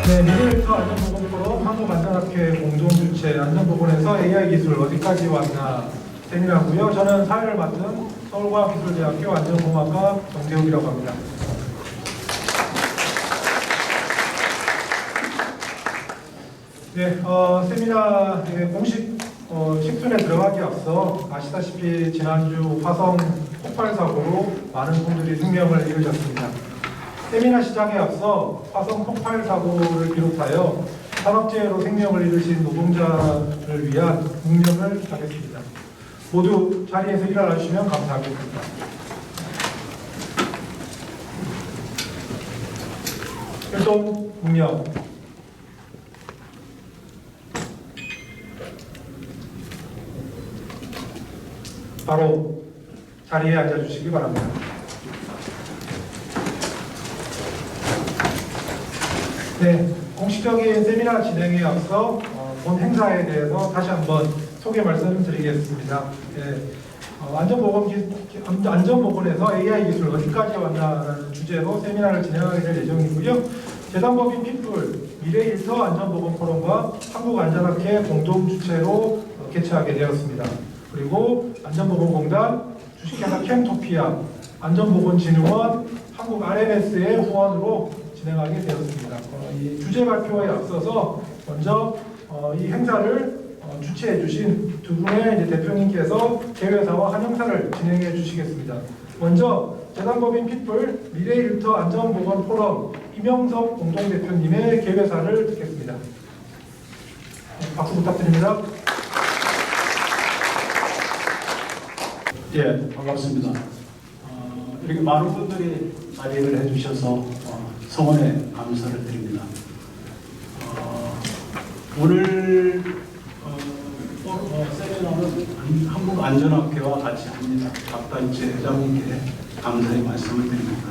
네, 미래일터 안전보건 포럼 한국안전학회 공동주최 안전보건에서 AI 기술 어디까지 왔나 세미나고요. 저는 사회를 맡은 서울과학기술대학교 안전공학과 정재욱이라고 합니다. 네, 세미나의 공식 식순에 들어가기 앞서 아시다시피 지난주 화성 폭발 사고로 많은 분들이 생명을 잃으셨습니다. 세미나 시작에 앞서 화성 폭발 사고를 비롯하여 산업재해로 생명을 잃으신 노동자를 위한 묵념을 하겠습니다. 모두 자리에서 일어나 주시면 감사하겠습니다. 일동 묵념. 바로 자리에 앉아주시기 바랍니다. 네, 공식적인 세미나 진행에 앞서 본 행사에 대해서 다시 한번 소개 말씀드리겠습니다. 네, 안전보건에서 AI 기술 어디까지 왔나라는 주제로 세미나를 진행하게 될 예정이고요. 재단법인 피플 미래일터 안전보건 포럼과 한국안전학회 공동 주최로 개최하게 되었습니다. 그리고 안전보건공단, 주식회사 캠토피아, 안전보건진흥원, 한국 RMS의 후원으로 진행하게 되었습니다. 이 주제 발표에 앞서서 먼저 이 행사를 주최해 주신 두 분의 대표님께서 개회사와 한영사를 진행해 주시겠습니다. 먼저 재단법인 피플 미래일터 안전보건 포럼 이명석 공동대표님의 개회사를 듣겠습니다. 박수 부탁드립니다. 예, 반갑습니다. 이렇게 많은 분들이 자리를 해주셔서 성원에 감사를 드립니다. 오늘 세미나는 한국안전학회와 같이 합니다. 각 단체 회장님께 감사의 말씀을 드립니다.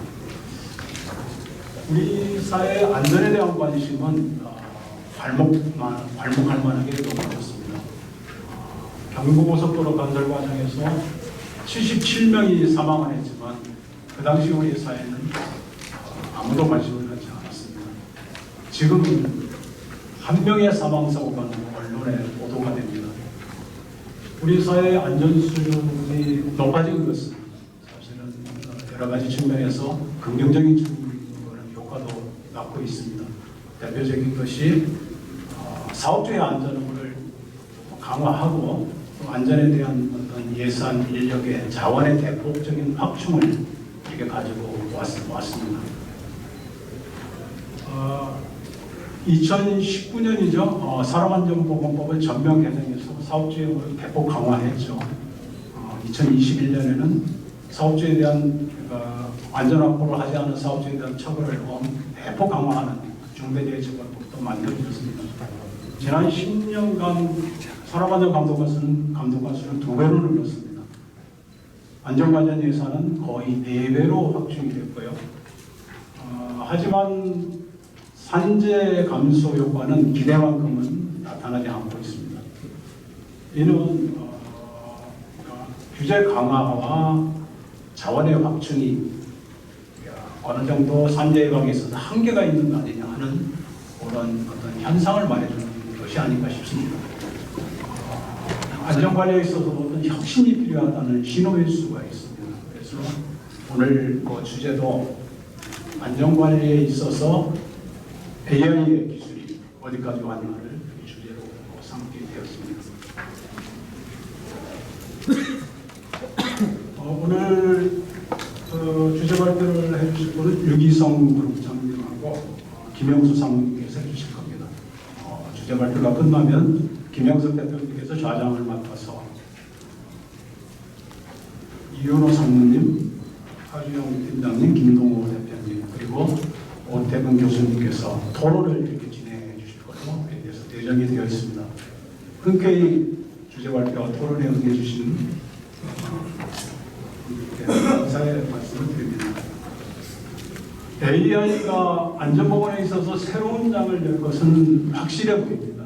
우리 사회의 안전에 대한 관심은 발목할 만하게 높아졌습니다. 경부고속도로 건설 과정에서 77명이 사망을 했지만 그 당시 우리 사회는 아무도 관심을 갖지 않았습니다. 지금은 한 명의 사망사고가 언론에 보도가 됩니다. 우리 사회의 안전 수준이 높아진 것은 사실은 여러 가지 측면에서 긍정적인 측면의 효과도 낳고 있습니다. 대표적인 것이 사업주의 안전을 강화하고 안전에 대한 어떤 예산, 인력의 자원의 대폭적인 확충을 이렇게 가지고 왔습니다. 2019년이죠. 산업안전보건법을 전면 개정해서 사업주행을 대폭 강화했죠. 2021년에는 사업주에 대한 안전 확보를 하지 않은 사업주에 대한 처벌을 대폭 강화하는 중대재해처벌법도 만들어졌습니다. 지난 10년간 산업안전감독관수는 2배로 늘었습니다. 안전관련 예산은 거의 4배로 확충이 됐고요. 하지만 산재 감소 효과는 기대만큼은 나타나지 않고 있습니다. 이는 규제 강화와 자원의 확충이 어느 정도 산재 예방에 있어서 한계가 있는 거 아니냐 하는 그런 어떤 현상을 말해주는 것이 아닌가 싶습니다. 안전관리에 있어서 어떤 혁신이 필요하다는 신호일 수가 있습니다. 그래서 오늘 주제도 안전관리에 있어서 AI의 기술이 어디까지 왔나를 주제로 삼게 되었습니다. 오늘 주제 발표를 해주실 분은 유기성 그룹장님하고 김영수 상무님께서 해주실 겁니다. 주제 발표가 끝나면 김영석 대표님께서 좌장을 맡아서 이윤호 상무님, 하주영 팀장님, 김동호 대표님 그리고 오태근 교수님께서 토론을 이렇게 진행해 주실 것으로 대해서 예정이 되어 있습니다. 흔쾌히 주제 발표와 토론에 응해 주신 감사의 말씀을 드립니다. AI가 안전보건에 있어서 새로운 장을 열 것은 확실해 보입니다.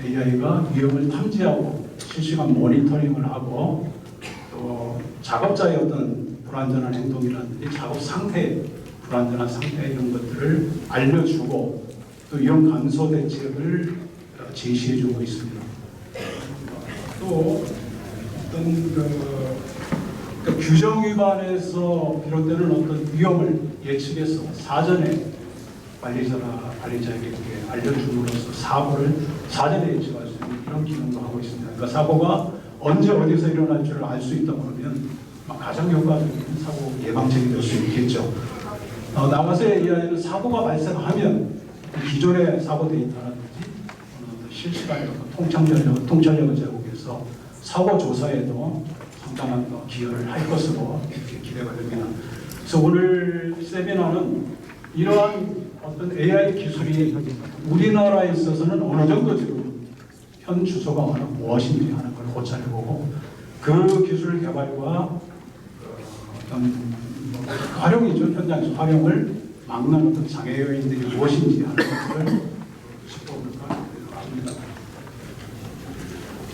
AI가 위험을 탐지하고 실시간 모니터링을 하고 또 작업자의 어떤 불안전한 행동이라든지 작업 상태, 불안전한 상태 이런 것들을 알려주고 또 이런 감소 대책을 제시해주고 있습니다. 또 어떤 그 규정 위반에서 비롯되는 어떤 위험을 예측해서 사전에 관리자에게 이렇게 알려줌으로써 사고를 사전에 예측할 수 있는 이런 기능도 하고 있습니다. 그러니까 사고가 언제 어디서 일어날 줄을 알 수 있다 그러면 가장 효과적인 사고 예방책이 될 수 있겠죠. 나가서 얘기하는 사고가 발생하면 기존의 사고 데이터라든지 실시간으로 통찰력을 제공해서 사고 조사에도 상당한 기여를 할 것으로 이렇게 기대가 됩니다. 그래서 오늘 세미나는 이러한 어떤 AI 기술이 우리나라에 있어서는 어느 정도 지금 현 주소가 무엇인지 하는 걸 고찰해보고 그 기술 개발과 어떤 활용이죠. 현장에서 활용을 막는 어떤 장애 요인들이 무엇인지 하는 것을 짚어볼까 합니다.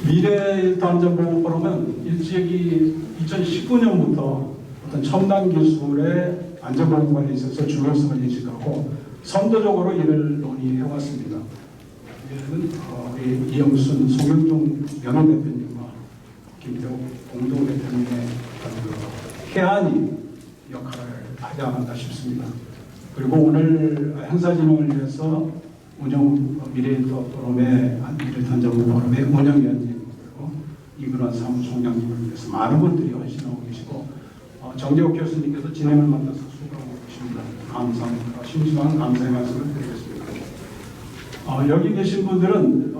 미래일도안전보건 포럼은 일찍이 2019년부터 어떤 첨단 기술의 안전보건 관리에 있어서 중요성을 인식하고 선도적으로 이를 논의해왔습니다. 이는 우리 이영순, 송영종 연호대표님과 김태호 공동대표님의 그 해안이 역할을 하지 않았나 싶습니다. 그리고 오늘 행사 진행을 위해서 운영 미래일도 포럼의 미래일도안전보건 포럼의 운영위원님 그리고 이근환 사무총장님을 위해서 많은 분들이 헌신하고 계시고 정재욱 교수님께서 진행을 맡아서 수고하고 계십니다. 감사합니다. 심심한 감사의 말씀을 드리겠습니다. 여기 계신 분들은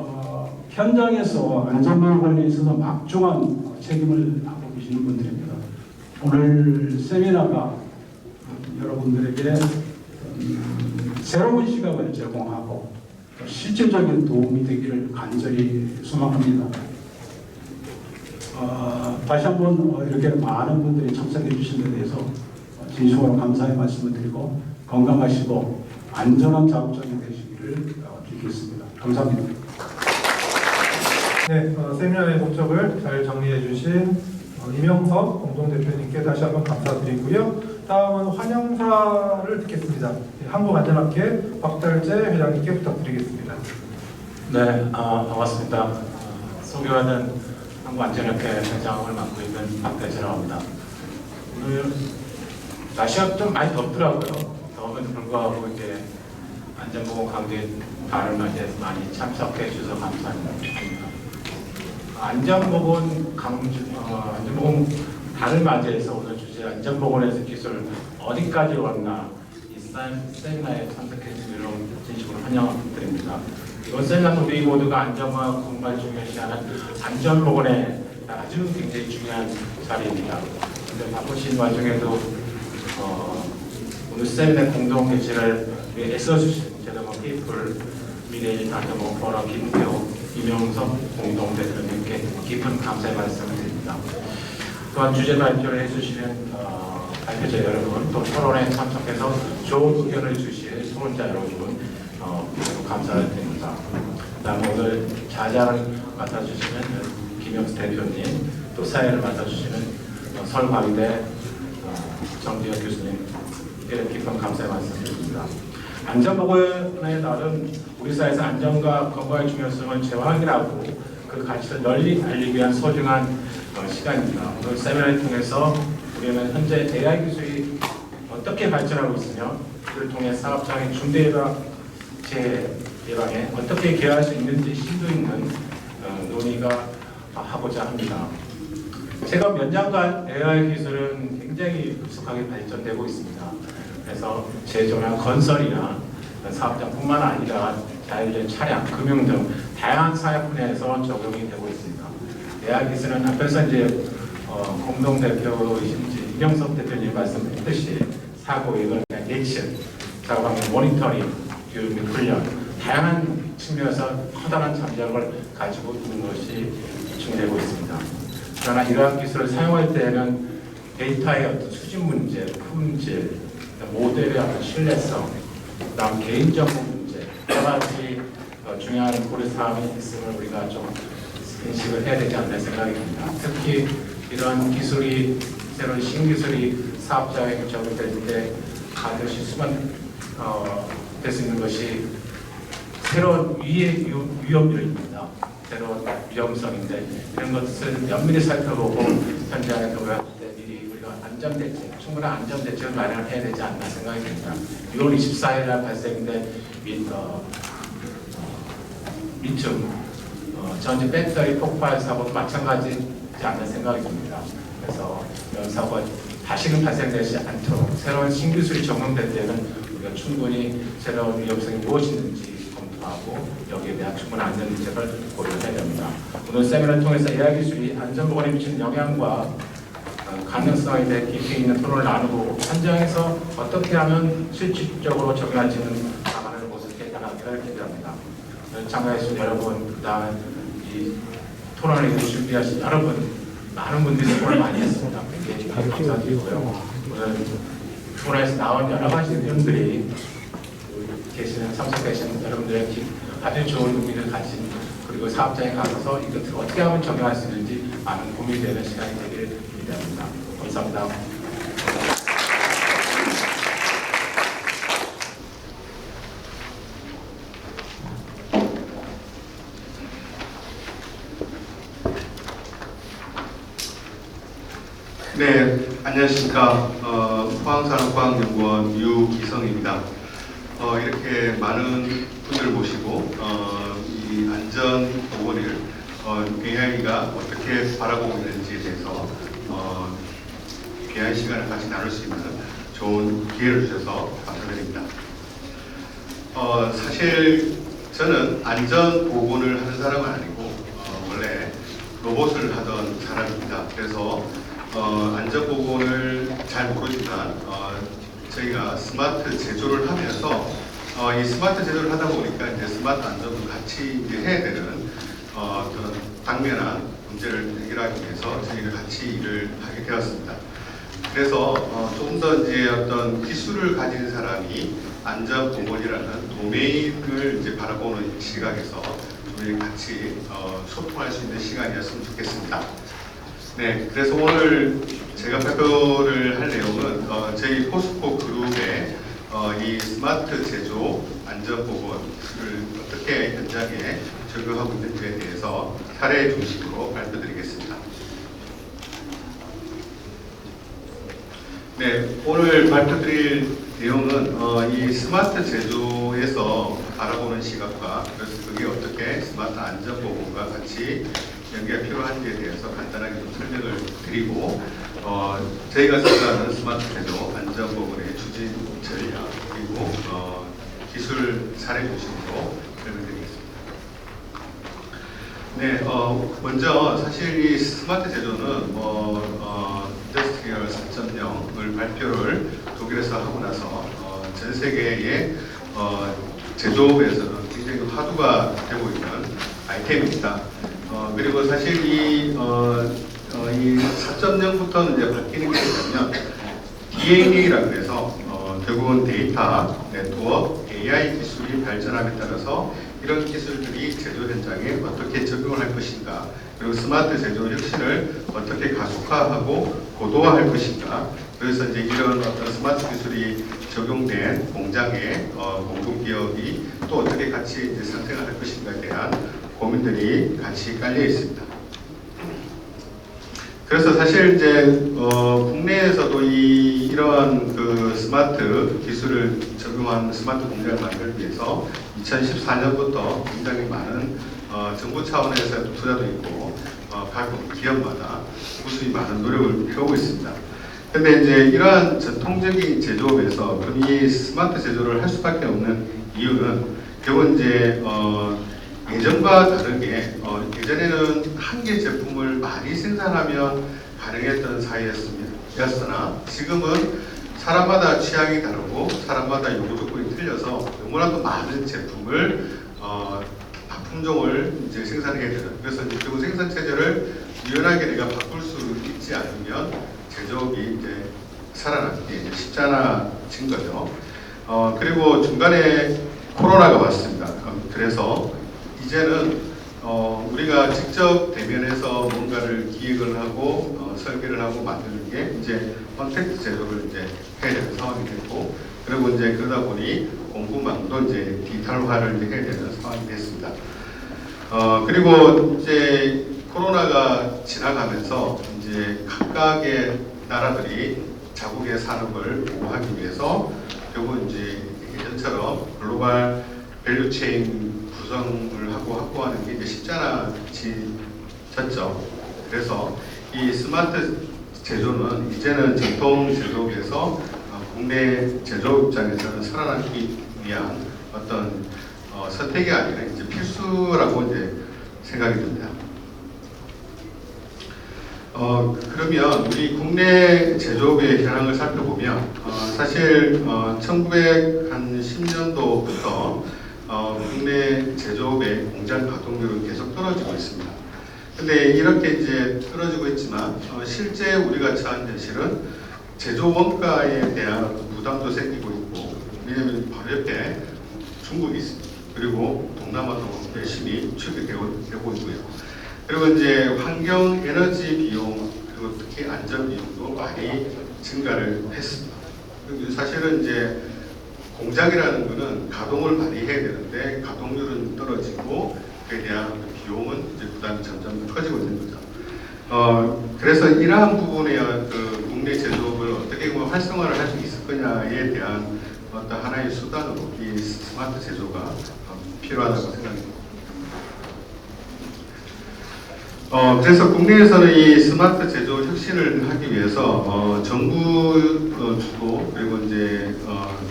현장에서 안전보건 관리에 있어서 막중한 책임을 하고 계시는 분들입니다. 오늘 세미나가 여러분들에게 새로운 시각을 제공하고 실질적인 도움이 되기를 간절히 소망합니다. 다시 한번 이렇게 많은 분들이 참석해 주신 데 대해서 진심으로 감사의 말씀을 드리고 건강하시고 안전한 작업장이 되시기를 빌겠습니다. 감사합니다. 네, 세미나의 목적을 잘 정리해 주신 이명섭 공동대표님께 다시 한번 감사드리고요. 다음은 환영사를 듣겠습니다. 한국안전학회 박달재 회장님께 부탁드리겠습니다. 네, 반갑습니다. 소개하는 한국안전학회 회장을 맡고 있는 박달재라고 합니다. 오늘 날씨가 좀 많이 덥더라고요. 더움에도 불구하고 이제 안전보건 강조의 달을 맞이해서 많이 참석해 주셔서 감사합니다. 안전보건 안전보건 달을 맞이해서 오늘 주제 안전보건에서 기술 어디까지 왔나 이 세미나에 참석해 주시기로 진심으로 환영드립니다. 이번 세미나는 우리 모두가 안전과 공부를 중요시하는 안전보건에 아주 굉장히 중요한 자리입니다. 근데 바쁘신 와중에도 오늘 세미나 공동 개최를 애써주신 제도모 피플 미래일도안전보건 포럼 김태호 이명섭 공동대표님께 깊은 감사의 말씀을 드립니다. 또한 주제 발표를 해주시는 발표자 여러분, 또 토론에 참석해서 좋은 의견을 주실 토론자 여러분 감사를 드립니다. 그다음에 오늘 자자를 맡아주시는 김영수 대표님, 또 사회를 맡아주시는 서울광대 정지혁 교수님께 깊은 감사의 말씀드립니다. 안전보건의 날은 우리 사회에서 안전과 건강의 중요성을 재확인하고 그 가치를 널리 알리기 위한 소중한 시간입니다. 오늘 세미나를 통해서 우리는 현재 AI 기술이 어떻게 발전하고 있으며 그를 통해 사업장의 중대 재해 예방에 어떻게 기여할 수 있는지 심도 있는 논의가 하고자 합니다. 제가 몇 년간 AI 기술은 굉장히 급속하게 발전되고 있습니다. 그래서 제조나 건설이나 사업장뿐만 아니라 자율주행 차량, 금융 등 다양한 사회 분야에서 적용이 되고 있습니다. AI 기술은 앞에서 이제 공동대표이신 이명섭 대표님 말씀했듯이 사고 예방 예측, 작업방의 모니터링, 교육 및 훈련, 다양한 측면에서 커다란 잠재력을 가지고 있는 것이 중요하고 있습니다. 그러나 이러한 기술을 사용할 때에는 데이터의 어떤 수집 문제, 품질, 모델의 어떤 신뢰성, 그다음 개인정보 문제, 여러 가지 중요한 고려사항이 있음을 우리가 좀 인식을 해야 되지 않나 생각이 듭니다. 특히 이러한 기술이 새로운 신기술이 사업자에게 적용될 때 가장 실수만 될 수 있는 것이 새로운 위험률입니다. 새로운 위험성인데 이런 것을 면밀히 살펴보고 현장에 들어갈 때 미리 우리가 안전대책, 충분한 안전대책을 마련을 해야 되지 않나 생각이 듭니다. 6월 24일 날 발생된 리튬 전지 배터리 폭발 사고도 마찬가지지 않는 생각이 듭니다. 그래서 이런 사고가 다시는 발생되지 않도록 새로운 신기술이 적용될 때는 우리가 충분히 새로운 위험성이 무엇인지 검토하고 여기에 대한 충분한 안전대책을 고려해야 됩니다. 오늘 세미나를 통해서 AI 기술이 안전보건에 미치는 영향과 가능성에 대해 깊이 있는 토론을 나누고 현장에서 어떻게 하면 실질적으로 적용할 수 있는 방안을 모색해 나가기를 기대합니다. 참가해주신 여러분, 그다음에 이 토론을 준비하신 여러분, 많은 분들이 수고를 많이 했습니다. 굉장히 감사드리고요. 오늘 토론에서 나온 여러 가지 의견들이 참석하신 여러분들의 아주 좋은 의미를 가진 그리고 사업장에 가서 이것을 어떻게 하면 적용할 수 있는지 많은 고민이 되는 시간이 되기를 기대합니다. 감사합니다. 네, 안녕하십니까. 포항산업과학연구원 유기성입니다. 이렇게 많은 분들 모시고 이 안전보건을 AI가 어떻게 바라보고 있는지에 대해서 귀한 시간을 같이 나눌 수 있는 좋은 기회를 주셔서 감사드립니다. 사실 저는 안전보건을 하는 사람은 아니고 원래 로봇을 하던 사람입니다. 그래서 안전보건을 잘 모르지만 저희가 스마트 제조를 하면서 이 스마트 제조를 하다 보니까 이제 스마트 안전도 같이 이제 해야 되는 어떤 당면한 문제를 해결하기 위해서 저희가 같이 일을 하게 되었습니다. 그래서 조금 더 이제 어떤 기술을 가진 사람이 안전보건이라는 도메인을 이제 바라보는 시각에서 저희 같이 소통할 수 있는 시간이었으면 좋겠습니다. 네, 그래서 오늘 제가 발표를 할 내용은 저희 포스코 그룹의 이 스마트 제조 안전보건을 어떻게 현장에 적용하고 있는지에 대해서 사례 중심으로 발표드리겠습니다. 네, 오늘 발표드릴 내용은 이 스마트 제조에서 바라보는 시각과 그래서 그게 어떻게 스마트 안전보건과 같이 연계가 필요한지에 대해서 간단하게 좀 설명을 드리고 저희가 생각하는 스마트 제조 안전보건의 추진 전략 그리고 기술 사례 중심으로 설명드리겠습니다. 네, 먼저 사실 이 스마트 제조는 인더스트리얼 4.0을 발표를 독일에서 하고 나서 전 세계의 제조업에서는 굉장히 화두가 되고 있는 아이템입니다. 그리고 사실 이 4.0부터는 이제 바뀌는 게 뭐냐면 DNA라고 해서 결국은 데이터, 네트워크, AI 기술이 발전함에 따라서 이런 기술들이 제조 현장에 어떻게 적용을 할 것인가, 그리고 스마트 제조 혁신을 어떻게 가속화하고 고도화할 것인가. 그래서 이제 이런 어떤 스마트 기술이 적용된 공장의 공급기업이 또 어떻게 같이 이제 상생을 할 것인가에 대한 고민들이 같이 깔려 있습니다. 그래서 사실 이제 국내에서도 이러한 그 스마트 기술을 적용한 스마트 공장을 만들기 위해서 2014년부터 굉장히 많은 정부 차원에서 투자도 있고 각 기업마다 무수히 많은 노력을 펴고 있습니다. 근데 이제 이러한 전통적인 제조업에서 이 스마트 제조를 할 수밖에 없는 이유는 결국 이제 예전과 다르게 예전에는 한 개 제품을 많이 생산하면 가능했던 사회였으나 지금은 사람마다 취향이 다르고 사람마다 요구 조건이 틀려서 너무나도 많은 제품을 품종을 이제 생산하게 되는, 그래서 이제 결국 생산 체제를 유연하게 내가 바꿀 수 있지 않으면 제조업이 이제 살아남기 이제 쉽지 않아진 거죠. 그리고 중간에 코로나가 왔습니다. 그래서 이제는 우리가 직접 대면해서 뭔가를 기획을 하고 설계를 하고 만드는 게 이제 컨택트 제조를 이제 해야 되는 상황이 됐고, 그리고 이제 그러다 보니 공구망도 이제 디지털화를 이제 해야 되는 상황이 됐습니다. 그리고 이제 코로나가 지나가면서 이제 각각의 나라들이 자국의 산업을 보호하기 위해서 결국 이제 예전처럼 글로벌 밸류체인 구성을 하고 확보하는 게 이제 쉽지 않아졌죠. 그래서 이 스마트 제조는 이제는 전통 제조업에서 국내 제조업 입장에서는 살아남기 위한 어떤 선택이 아니라 이제 필수라고 이제 생각이 듭니다. 그러면 우리 국내 제조업의 현황을 살펴보면 사실 1910년도부터 국내 제조업의 공장 가동률은 계속 떨어지고 있습니다. 근데 이렇게 이제 떨어지고 있지만 실제 우리가 처한 현실은 제조 원가에 대한 부담도 생기고 있고, 왜냐하면 바로 옆에 중국이 있습니다. 그리고 동남아도 열심히 추격되고 있고요. 그리고 이제 환경 에너지 비용, 그리고 특히 안전 비용도 많이 증가를 했습니다. 사실은 이제 공장이라는 것은 가동을 많이 해야 되는데 가동률은 떨어지고 그에 대한 비용은 이제 부담이 점점 커지고 있는 거죠. 그래서 이러한 부분의 그 국내 제조업을 어떻게 보면 활성화를 할 수 있을 거냐에 대한 어떤 하나의 수단으로 이 스마트 제조가 필요하다고 생각합니다. 그래서 국내에서는 이 스마트 제조 혁신을 하기 위해서 정부 주도 그리고 이제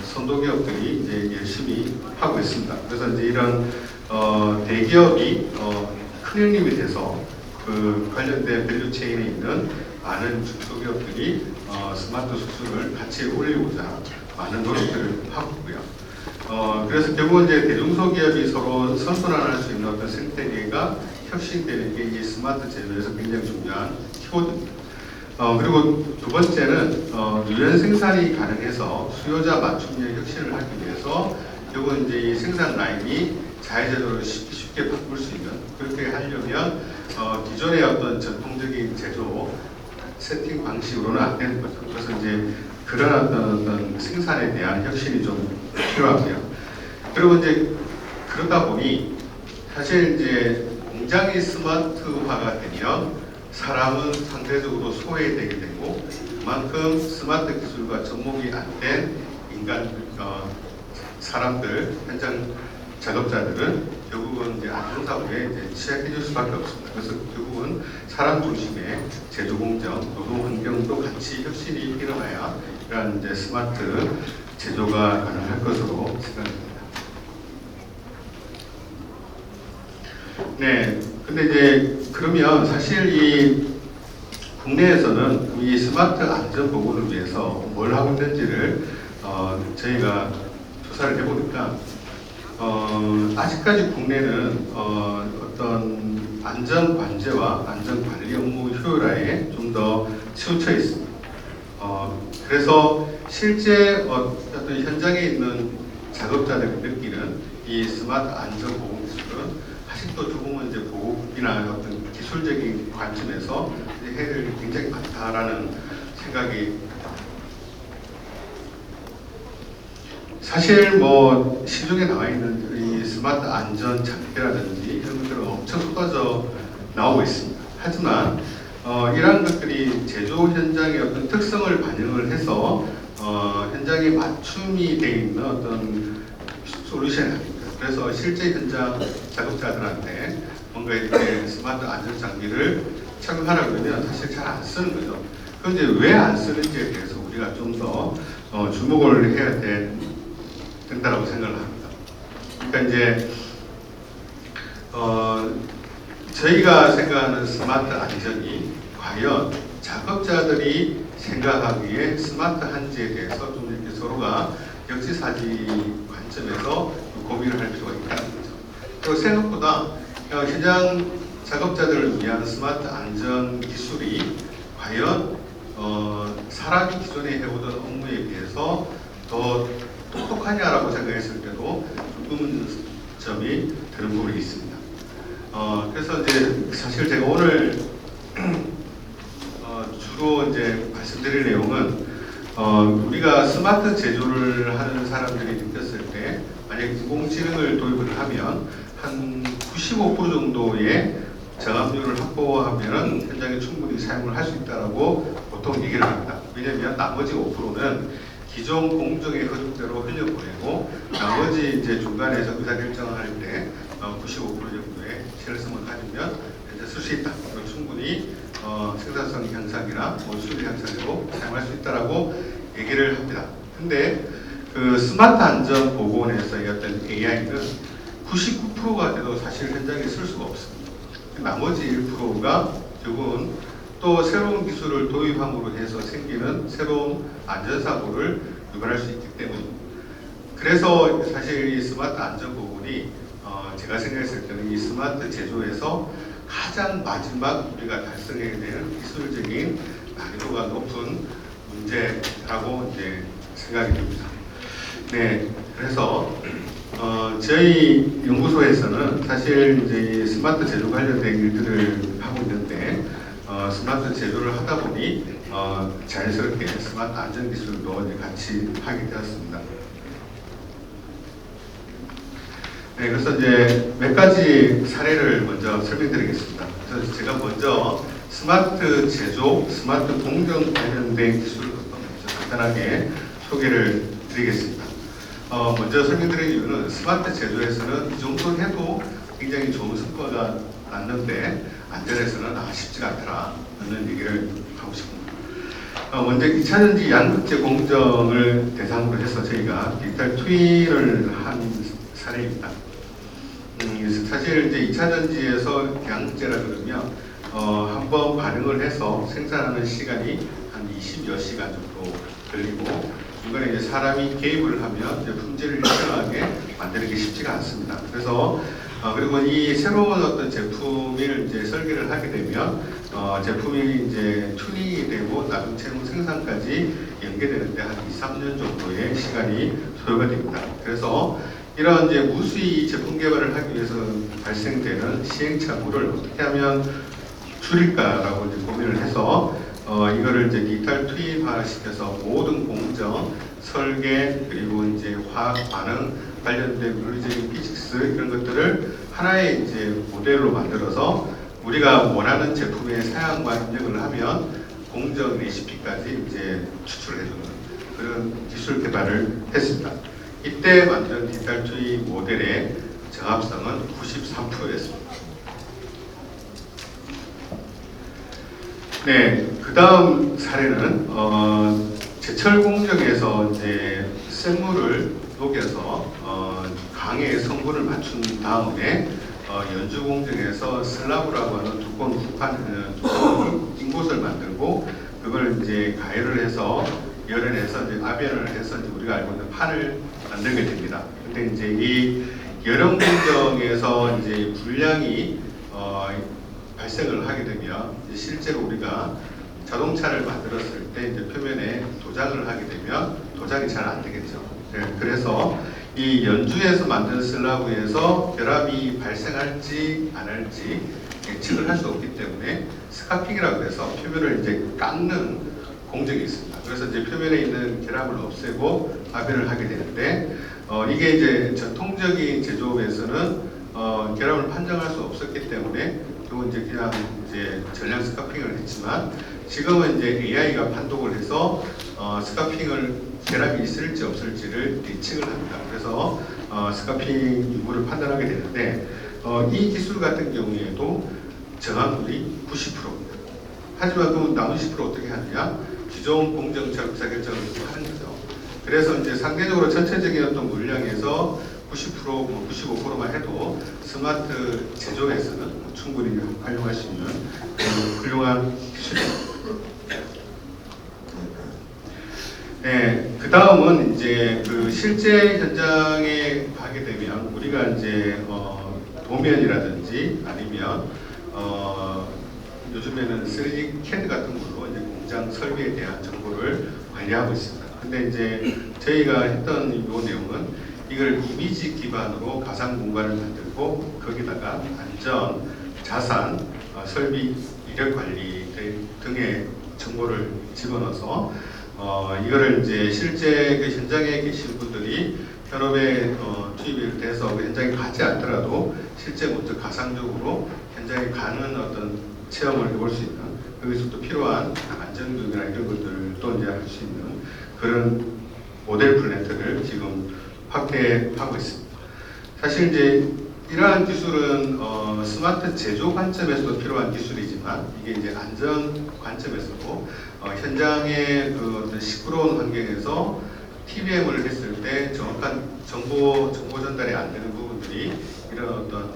선도기업들이 이제 열심히 하고 있습니다. 그래서 이제 이런 대기업이 큰 형님이 돼서 그 관련된 밸류체인에 있는 많은 중소기업들이 스마트 수준을 같이 올리고자 많은 노력들을 하고 있고요. 그래서 결국은 이제 대중소기업이 서로 선순환할 수 있는 어떤 생태계가 혁신되는 게 이 스마트 제조에서 굉장히 중요한 키워드입니다. 그리고 두 번째는 유연 생산이 가능해서 수요자 맞춤형 혁신을 하기 위해서 결국은 이제 이 생산 라인이 자유제조로 쉽게 바꿀 수 있는, 그렇게 하려면 기존의 어떤 전통적인 제조 세팅 방식으로는 안 되는 거죠. 그래서 이제 그런 어떤 생산에 대한 혁신이 좀 필요하고요. 그리고 이제 그러다 보니 사실 이제 공장이 스마트화가 되면 사람은 상대적으로 소외되게 되고, 그만큼 스마트 기술과 접목이 안 된 인간 사람들, 현장 작업자들은 결국은 이제 안전사고에 이제 취약해질 수밖에 없습니다. 그래서 결국은 사람 중심의 제조 공정, 노동 환경도 같이 혁신이 일어나야 이러한 이제 스마트 제조가 가능할 것으로 생각합니다. 네, 근데 이제 그러면 사실 이 국내에서는 이 스마트 안전 보건을 위해서 뭘 하고 있는지를 저희가 조사를 해보니까 아직까지 국내는 어떤 안전 관제와 안전 관리 업무 효율화에 좀 더 치우쳐 있습니다. 그래서 실제 어떤 현장에 있는 작업자들이 느끼는 이 스마트 안전 보건 기술은 아직도 조금은 이제 보급이나 어떤 기술적인 관점에서 해야 될 일이 굉장히 많다라는 생각이. 사실 뭐 시중에 나와 있는 이 스마트 안전 장비라든지 이런 것들은 엄청 쏟아져 나오고 있습니다. 하지만 이러한 것들이 제조 현장의 어떤 특성을 반영을 해서 현장에 맞춤이 되어 있는 어떤 솔루션이 아닙니다. 그래서 실제 현장 작업자들한테 뭔가 이렇게 스마트 안전 장비를 착용하라고 그러면 사실 잘 안 쓰는 거죠. 그런데 왜 안 쓰는지에 대해서 우리가 좀 더 주목을 해야 된다고 생각을 합니다. 그러니까 이제 저희가 생각하는 스마트 안전이 과연 작업자들이 생각하기에 스마트한지에 대해서 좀 이렇게 서로가 역지사지 관점에서 고민을 할 필요가 있다는 거죠. 그리고 생각보다 현장 작업자들을 위한 스마트 안전 기술이 과연 사람이 기존에 해오던 업무에 비해서 더 똑똑하냐라고 생각했을 때도 조금은 점이 드는 부분이 있습니다. 그래서 이제 사실 제가 오늘 주로 이제 말씀드릴 내용은 우리가 스마트 제조를 하는 사람들이 느꼈을 때 만약 인공지능을 도입을 하면 한 95% 정도의 정확률을 확보하면은 현장에 충분히 사용을 할 수 있다라고 보통 얘기를 합니다. 왜냐하면 나머지 5%는 기존 공정의 흐름대로 흘려보내고 나머지 이제 중간에서 의사결정할 때 95% 정도의 실효성을 가지면 이제 쓸 수 있다. 그리고 충분히 생산성 향상이나 수율 향상으로 사용할 수 있다라고 얘기를 합니다. 근데 그 스마트 안전 보건에서의 어떤 AI는 99%가 돼도 사실 현장에 쓸 수가 없습니다. 나머지 1%가 결국은 또 새로운 기술을 도입함으로 해서 생기는 새로운 안전사고를 유발할 수 있기 때문입니다. 그래서 사실 이 스마트 안전보건이 제가 생각했을 때는 이 스마트 제조에서 가장 마지막 우리가 달성해야 되는 기술적인 난이도가 높은 문제라고 이제 생각이 듭니다. 네, 그래서 저희 연구소에서는 사실 이제 이 스마트 제조 관련된 일들을 하고 있는데 스마트 제조를 하다 보니 자연스럽게 스마트 안전 기술도 이제 같이 하게 되었습니다. 네, 그래서 이제 몇 가지 사례를 먼저 설명드리겠습니다. 그래서 제가 먼저 스마트 제조, 스마트 공정 관련된 기술을 먼저 간단하게 소개를 드리겠습니다. 먼저 설명드린 이유는 스마트 제조에서는 이 정도 해도 굉장히 좋은 성과가 났는데 안전에서는 쉽지가 않더라는 얘기를 하고 싶습니다. 먼저 2차전지 양극재 공정을 대상으로 해서 저희가 디지털 트윈을 한 사례입니다. 사실 이제 2차전지에서 양극재라 그러면 한번 반응을 해서 생산하는 시간이 한 20여 시간 정도 걸리고 중간에 이제 사람이 개입을 하면 이제 품질을 일정하게 만드는 게 쉽지가 않습니다. 그래서 그리고 이 새로운 어떤 제품을 이제 설계를 하게 되면 제품이 이제 튜닝이 되고 나중 최종 생산까지 연계되는데 한 2, 3년 정도의 시간이 소요가 됩니다. 그래서 이런 이제 무수히 제품 개발을 하기 위해서 발생되는 시행착오를 어떻게 하면 줄일까라고 이제 고민을 해서 이거를 이제 디지털 트윈화 시켜서 모든 공정, 설계, 그리고 이제 화학 반응 관련된 물리적인 피직스 이런 것들을 하나의 이제 모델로 만들어서 우리가 원하는 제품의 사양과 입력을 하면 공정 레시피까지 이제 추출해주는 그런 기술 개발을 했습니다. 이때 만든 디지털 트윈 모델의 정합성은 93%였습니다. 네, 그 다음 사례는 제철 공정에서 이제 생물을 녹여서 강의 성분을 맞춘 다음에 연주 공정에서 슬라브라고 하는 두꺼운 후판, 두꺼운 인곳을 만들고 그걸 이제 가열을 해서 열연해서 이제 압연을 해서 이제 우리가 알고 있는 판을 만들게 됩니다. 근데 이제 이 열연 공정에서 이제 불량이 발생을 하게 되면 실제로 우리가 자동차를 만들었을 때 이제 표면에 도장을 하게 되면 도장이 잘 안 되겠죠. 네, 그래서 이 연주에서 만든 슬라브에서 결합이 발생할지 안 할지 예측을 할 수 없기 때문에 스카핑이라고 해서 표면을 이제 깎는 공정이 있습니다. 그래서 이제 표면에 있는 결합을 없애고 압연을 하게 되는데 이게 이제 전통적인 제조업에서는 결합을 판정할 수 없었기 때문에 또 이제 그냥 이제 전량 스카핑을 했지만 지금은 이제 AI가 판독을 해서 스카핑을 결합이 있을지 없을지를 예측을 합니다. 그래서 스카핑 유무를 판단하게 되는데 이 기술 같은 경우에도 정확률이 90%입니다. 하지만 그 나머지 10% 어떻게 하느냐? 기존 공정처럼 의사결정을 하는 거죠. 그래서 이제 상대적으로 전체적인 어떤 물량에서 90%, 95%만 해도 스마트 제조에서는 충분히 활용할 수 있는 훌륭한 기술입니다. 네, 그 다음은 이제 그 실제 현장에 가게 되면 우리가 이제 도면이라든지 아니면 요즘에는 3D CAD 같은 걸로 이제 공장 설비에 대한 정보를 관리하고 있습니다. 근데 이제 저희가 했던 이 내용은 이걸 이미지 기반으로 가상 공간을 만들고 거기다가 안전, 자산, 설비, 이력 관리 등의 정보를 집어넣어서 이거를 이제 실제 그 현장에 계신 분들이 현업에 투입이 돼서 그 현장에 가지 않더라도 실제 먼저 가상적으로 현장에 가는 어떤 체험을 해볼 수 있는, 여기서 또 필요한 안전교육이나 이런 것들도 이제 할 수 있는 그런 모델 플랜트를 지금 확대하고 있습니다. 사실 이제 이러한 기술은 스마트 제조 관점에서도 필요한 기술이지만, 이게 이제 안전 관점에서도 현장의 그 어떤 시끄러운 환경에서 TBM을 했을 때 정확한 정보 전달이 안 되는 부분들이 이런 어떤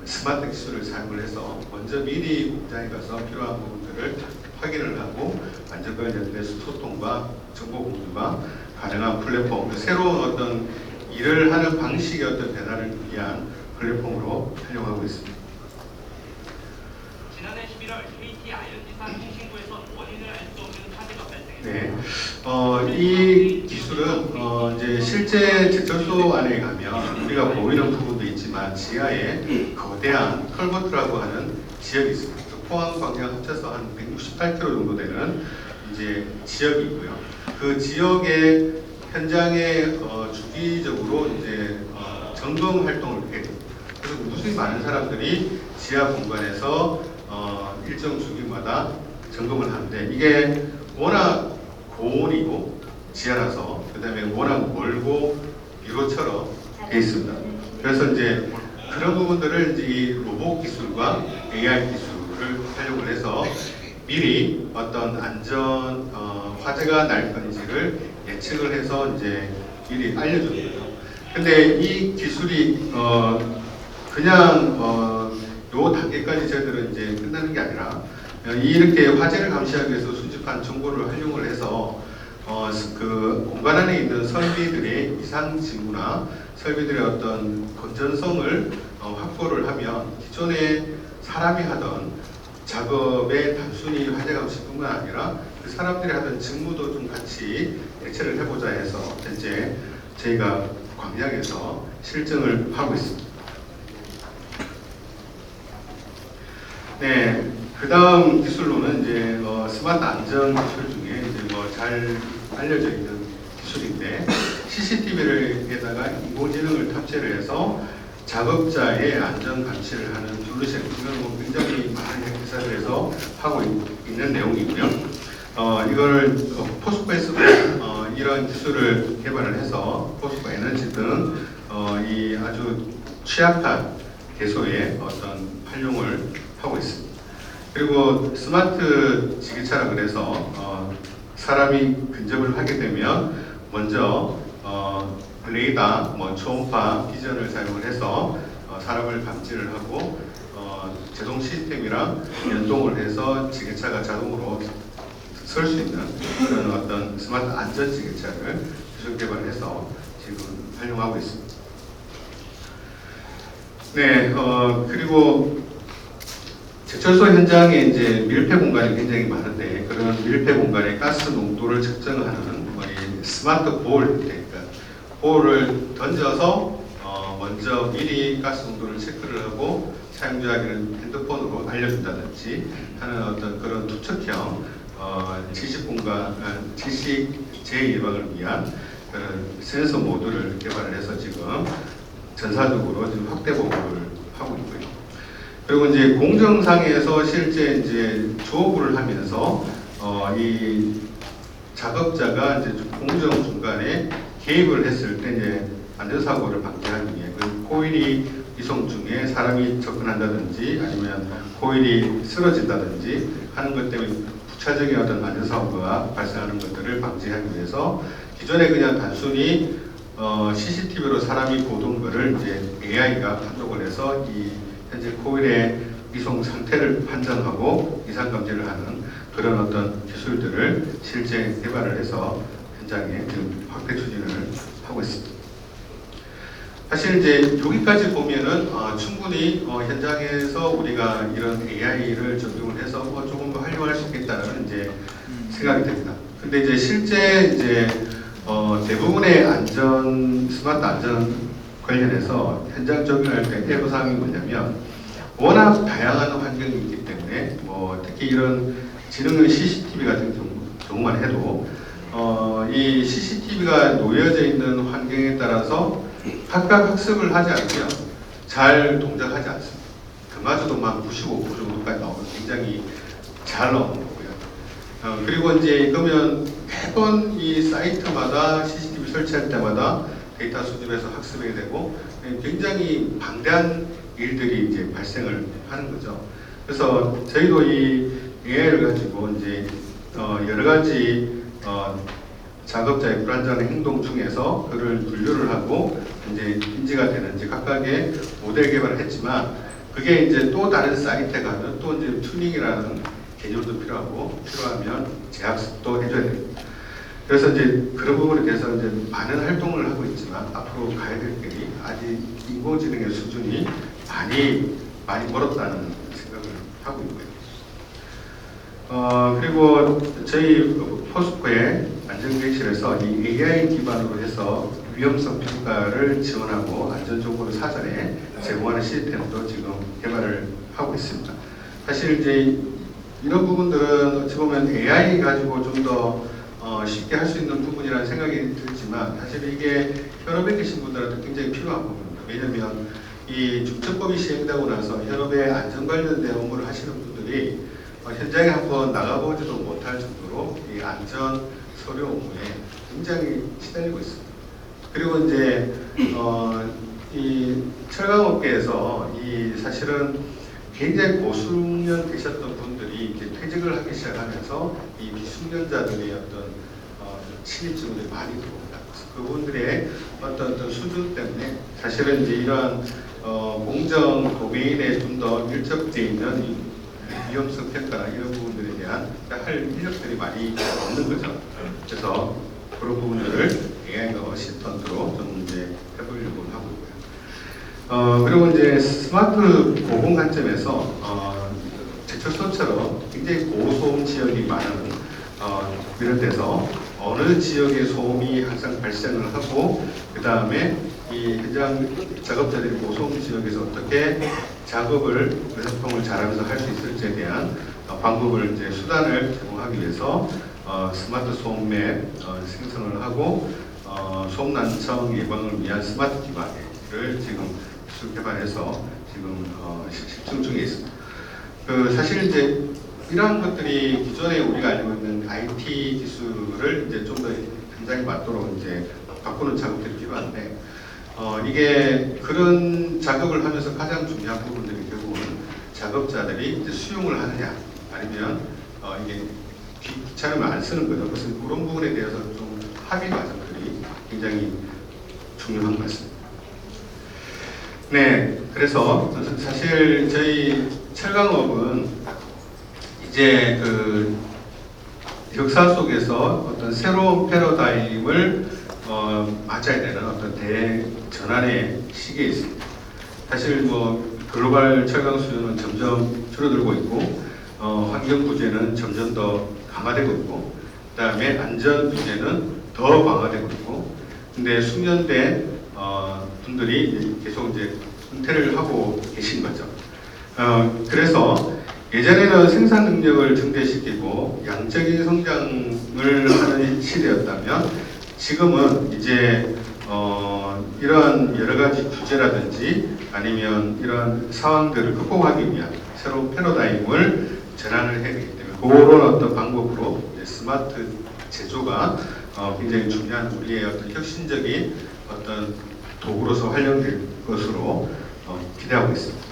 스마트 기술을 사용을 해서 먼저 미리 공장에 가서 필요한 부분들을 확인을 하고 안전 관련된 소통과 정보 공유가 가능한 플랫폼, 새로운 어떤 일을 하는 방식의 어떤 변화를 위한 플랫폼으로 활용하고 있습니다. 지난해 11월 KT 아이언지산 통신부에서 원인을 알 수 없는 화재가 발생했습니다. 네, 이 기술은 이제 실제 제철소 안에 가면 우리가 보이는 부분도 있지만 지하에 거대한 컬버트라고 하는 지역이 있습니다. 포항, 광양 합쳐서 한 168km 정도 되는 이제 지역이고요. 그 지역의 현장에 주기적으로 이제 점검 활동을 하게 됩니다. 그래서 무수히 많은 사람들이 지하 공간에서 일정 주기마다 점검을 하는데, 이게 워낙 고온이고 지하라서, 그 다음에 워낙 멀고 미로처럼 돼 있습니다. 그래서 이제 그런 부분들을 이제 이 로봇 기술과 AI 기술을 활용을 해서 미리 어떤 안전 화재가 날 건지를 예측을 해서 이제 미리 알려줍니다. 근데 이 기술이 그냥 요 단계까지 저희들은 이제 끝나는 게 아니라, 이렇게 화재를 감시하기 위해서 수집한 정보를 활용을 해서 그 공간 안에 있는 설비들의 이상 징후나 설비들의 어떤 건전성을 확보를 하면 기존에 사람이 하던 작업에 단순히 화재 감시뿐만 아니라 그 사람들이 하던 직무도 좀 같이 대체를 해보자 해서 현재 저희가 광양에서 실증을 하고 있습니다. 네, 그 다음 기술로는 이제 스마트 안전 기술 중에 이제 뭐 잘 알려져 있는 기술인데, CCTV에다가 인공지능을 탑재를 해서 작업자의 안전 감시를 하는 솔루션, 이건 뭐 굉장히 많은 회사들에서 하고 있는 내용이고요. 이거를 포스코에서 이런 기술을 개발을 해서 포스코 에너지 등 이 아주 취약한 개소에 어떤 활용을 하고 있습니다. 그리고 스마트 지게차라 그래서 사람이 근접을 하게 되면 먼저 레이더, 초음파 기전을 사용을 해서 사람을 감지를 하고 제동 시스템이랑 연동을 해서 지게차가 자동으로 설 수 있는 그런 어떤 스마트 안전 지게차를 기술 개발해서 지금 활용하고 있습니다. 네, 그리고 제철소 현장에 이제 밀폐 공간이 굉장히 많은데, 그런 밀폐 공간의 가스 농도를 측정하는 스마트 볼, 그러니까 볼을 던져서 먼저 미리 가스 농도를 체크를 하고 사용자에게는 핸드폰으로 알려준다든지 하는 어떤 그런 투척형 지식 재예방을 위한 그런 센서 모듈을 개발을 해서 지금 전사적으로 지금 확대 보급을 하고 있고요. 그리고 이제 공정상에서 실제 이제 조업을 하면서 이 작업자가 이제 공정 중간에 개입을 했을 때 이제 안전사고를 방지하기 위해 그 코일이 이송 중에 사람이 접근한다든지 아니면 코일이 쓰러진다든지 하는 것 때문에 부차적인 어떤 안전사고가 발생하는 것들을 방지하기 위해서 기존에 그냥 단순히 CCTV로 사람이 보던 것을 이제 AI가 판독을 해서 이 현재 코일의 이송 상태를 판정하고 이상 감지를 하는 그런 어떤 기술들을 실제 개발을 해서 현장에 지금 확대 추진을 하고 있습니다. 사실 이제 여기까지 보면은 충분히 현장에서 우리가 이런 AI를 적용을 해서 조금 더 활용할 수 있겠다는 이제 생각이 됩니다. 근데 이제 실제 이제 대부분의 스마트 안전 관련해서 현장 적용할 때 애로사항이 뭐냐면, 워낙 다양한 환경이 있기 때문에 특히 이런 지능의 CCTV 같은 경우만 해도 이 CCTV가 놓여져 있는 환경에 따라서 각각 학습을 하지 않고요. 잘 동작하지 않습니다. 그마저도 막 95% 정도까지 나오면 굉장히 잘 나오는 거고요. 그리고 이제 그러면 매번 이 사이트마다 CCTV 설치할 때마다 데이터 수집해서 학습해야 되고 굉장히 방대한 일들이 이제 발생을 하는 거죠. 그래서 저희도 이 AI를 가지고 이제 여러 가지 작업자의 불안전한 행동 중에서 그를 분류를 하고 이제 인지가 되는지 각각의 모델 개발을 했지만 그게 이제 또 다른 사이트에 가면 또 이제 튜닝이라는 개념도 필요하고 필요하면 재학습도 해줘야 됩니다. 그래서 이제 그런 부분에 대해서 이제 많은 활동을 하고 있지만 앞으로 가야 될 길이 아직 인공지능의 수준이 많이 멀었다는 생각을 하고 있고요. 그리고 저희 포스코의 안전기획실에서 이 AI 기반으로 해서 위험성 평가를 지원하고 안전정보를 사전에 제공하는 시스템도 지금 개발을 하고 있습니다. 사실 이제 이런 부분들은 어찌 보면 AI 가지고 좀 더 쉽게 할 수 있는 부분이라는 생각이 들지만 사실 이게 현업에 계신 분들한테 굉장히 필요한 부분입니다. 왜냐하면 이 중첩법이 시행되고 나서 현업의 안전 관련된 업무를 하시는 분들이 현장에 한번 나가보지도 못할 정도로 이 안전 서류 업무에 굉장히 시달리고 있습니다. 그리고 이제 이 철강업계에서 이 사실은 굉장히 고수년 되셨던 분들이 이제 퇴직을 하기 시작하면서 이 미숙련자들의 어떤 신입 직원들이 많이 들어옵니다. 그분들의 어떤 수준 때문에 사실은 이제 이러한 공정 도메인에 좀 더 밀접되어 있는 이 위험성 평가나 이런 부분들에 대한 할 인력들이 많이 없는 거죠. 그래서 그런 부분들을 AI가 어시스턴트로 좀 이제 해보려고 하고 있고요. 그리고 이제 스마트 보건 관점에서 제철소처럼 굉장히 고소음 지역이 많은 이런 데서 어느 지역의 소음이 항상 발생을 하고 그 다음에 이 현장 작업자들이 고소음 지역에서 어떻게 작업을 소통을 잘하면서 할 수 있을지에 대한 방법을 이제 수단을 제공하기 위해서 스마트 소음맵 생성을 하고 소음 난청 예방을 위한 스마트 기반을 지금 기술 개발해서 지금 실증 중에 있습니다. 사실 이제 이러한 것들이 기존에 우리가 알고 있는 IT 기술을 이제 좀 더 현장에 맞도록 이제 바꾸는 작업들이 필요한데 이게 그런 작업을 하면서 가장 중요한 부분들이 결국은 작업자들이 이제 수용을 하느냐 아니면 이게 귀찮으면 안 쓰는 거죠. 그래서 그런 부분에 대해서 좀 합의 과정들이 굉장히 중요한 것 같습니다. 네, 그래서 사실 저희 철강업은 이제 그 역사 속에서 어떤 새로운 패러다임을 맞아야 되는 어떤 대전환의 시기에 있습니다. 사실 뭐 글로벌 철강 수요는 점점 줄어들고 있고 환경 부재는 점점 더 강화되고 있고 그다음에 안전 부재는 더 강화되고 있고 근데 숙련된 분들이 계속 이제 은퇴를 하고 계신 거죠. 그래서 예전에는 생산 능력을 증대시키고 양적인 성장을 하는 시대였다면 지금은 이제 이러한 여러 가지 규제라든지 아니면 이러한 상황들을 극복하기 위한 새로운 패러다임을 전환을 해야 되기 때문에 그런 어떤 방법으로 스마트 제조가 굉장히 중요한 우리의 어떤 혁신적인 어떤 도구로서 활용될 것으로 기대하고 있습니다.